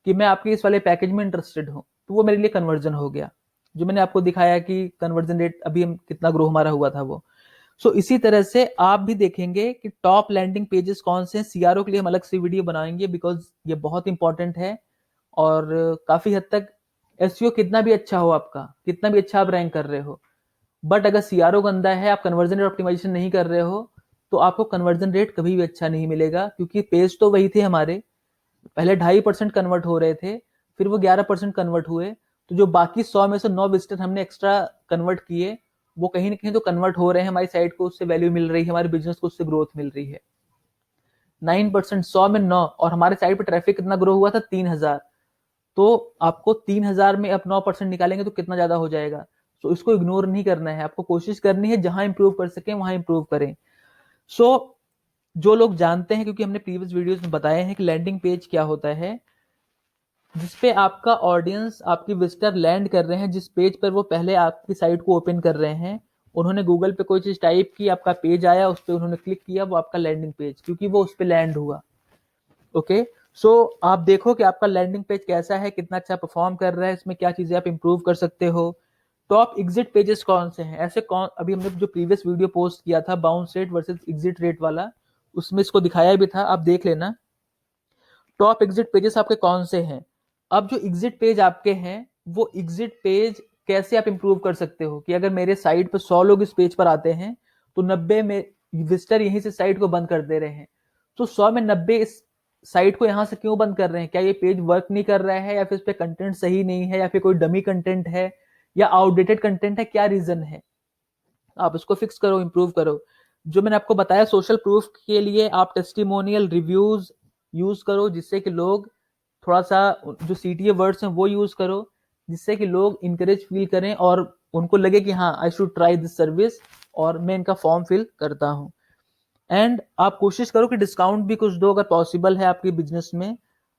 कि मैं आपके इस वाले पैकेज में इंटरेस्टेड हूं, तो वो मेरे लिए कन्वर्जन हो गया। जो मैंने आपको दिखाया कि कन्वर्जन रेट अभी हम कितना ग्रो हमारा हुआ था वो। सो इसी तरह से आप भी देखेंगे कि टॉप लैंडिंग पेजेस कौन से हैं। सीआरओ के लिए हम अलग से वीडियो बनाएंगे बिकॉज ये बहुत इंपॉर्टेंट है। और काफी हद तक एसईओ कितना भी अच्छा हो आपका, कितना भी अच्छा आप रैंक कर रहे हो, बट अगर सीआरओ गंदा है, आप कन्वर्जन रेट ऑप्टिमाइजेशन नहीं कर रहे हो, तो आपको कन्वर्जन रेट कभी भी अच्छा नहीं मिलेगा। क्योंकि पेज तो वही थे हमारे, पहले 2.5% कन्वर्ट हो रहे थे, फिर वो 11% कन्वर्ट हुए, तो जो बाकी 100 में से 9 विजिटर हमने एक्स्ट्रा कन्वर्ट किए, वो कहीं ना कहीं तो कन्वर्ट हो रहे हैं, हमारी साइट को उससे वैल्यू मिल रही है, हमारे बिजनेस को उससे ग्रोथ मिल रही है। 9%, 100 में 9, और हमारे साइट पे ट्रैफिक कितना ग्रो हुआ था? 3000। तो आपको 3000 में अब 9% निकालेंगे तो कितना ज्यादा हो जाएगा। तो इसको इग्नोर नहीं करना है, आपको कोशिश करनी है जहां इंप्रूव कर सकें वहां इंप्रूव करें। सो जो लोग जानते हैं, क्योंकि हमने प्रीवियस वीडियोस में बताए हैं कि लैंडिंग पेज क्या होता है, जिसपे आपका ऑडियंस, आपकी विजिटर लैंड कर रहे हैं, जिस पेज पर वो पहले आपकी साइट को ओपन कर रहे हैं, उन्होंने गूगल पे कोई चीज टाइप की, आपका पेज आया, उस पर उन्होंने क्लिक किया, वो आपका लैंडिंग पेज, क्योंकि वो उस पर लैंड हुआ। ओके, सो आप देखो कि आपका लैंडिंग पेज कैसा है, कितना अच्छा परफॉर्म कर रहा है, इसमें क्या चीजें आप इंप्रूव कर सकते हो। टॉप एग्जिट पेजेस कौन से हैं, ऐसे कौन, अभी हमने जो प्रीवियस वीडियो पोस्ट किया था bounce rate versus exit rate वाला, उसमें इसको दिखाया भी था, आप देख लेना। टॉप एग्जिट पेजेस आपके कौन से हैं। अब जो एग्जिट पेज आपके हैं, वो एग्जिट पेज कैसे आप इंप्रूव कर सकते हो, कि अगर मेरे साइट पर 100 लोग इस पेज पर आते हैं तो 90 में विजिटर यहीं से साइट को बंद कर दे रहे हैं, तो 100 में 90 इस साइट को यहां से क्यों बंद कर रहे हैं? क्या ये पेज वर्क नहीं कर रहा है, या फिर इस पे कंटेंट सही नहीं है, या फिर कोई डमी कंटेंट है, या आउटडेटेड कंटेंट है, क्या रीजन है? आप इसको फिक्स करो, इंप्रूव करो। जो मैंने आपको बताया सोशल प्रूफ के लिए आप टेस्टिमोनियल रिव्यूज यूज करो, जिससे कि लोग थोड़ा सा, जो सीटीए वर्ड्स हैं वो यूज करो, जिससे कि लोग इंकरेज फील करें और उनको लगे कि हाँ I should try this service, और मैं इनका फॉर्म फिल करता हूँ। एंड आप कोशिश करो कि डिस्काउंट भी कुछ दो, अगर पॉसिबल है आपके बिजनेस में।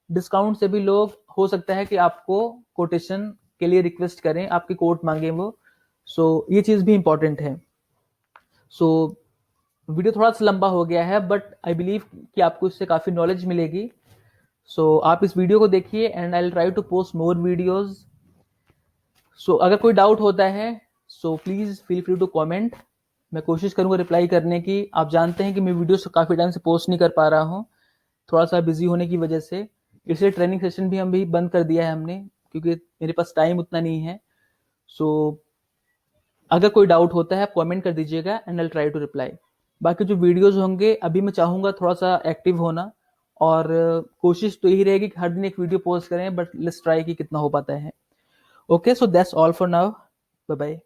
डिस्काउंट से भी लोग, हो सकता है कि आपको कोटेशन के लिए रिक्वेस्ट करें, आपकी कोट मांगे वो। सो ये चीज भी इंपॉर्टेंट है। सो वीडियो थोड़ा सा लंबा हो गया है, बट आई बिलीव कि आपको इससे काफ़ी नॉलेज मिलेगी। सो आप इस वीडियो को देखिए and I will try to post more videos. So अगर कोई डाउट होता है, so please feel free to comment. मैं कोशिश करूंगा रिप्लाई करने की। आप जानते हैं कि मैं वीडियोस काफ़ी टाइम से पोस्ट नहीं कर पा रहा हूँ, थोड़ा सा बिजी होने की वजह से। इसलिए ट्रेनिंग सेशन भी हम भी बंद कर दिया है हमने, क्योंकि मेरे पास टाइम उतना नहीं है। सो अगर कोई डाउट होता है आप कमेंट कर दीजिएगा and I try to reply. बाकी जो वीडियोस होंगे, अभी मैं चाहूंगा थोड़ा सा एक्टिव होना, और कोशिश तो यही रहेगी कि हर दिन एक वीडियो पोस्ट करें, बट लेट्स ट्राई कि कितना हो पाता है। Okay, so that's all for now. Bye bye.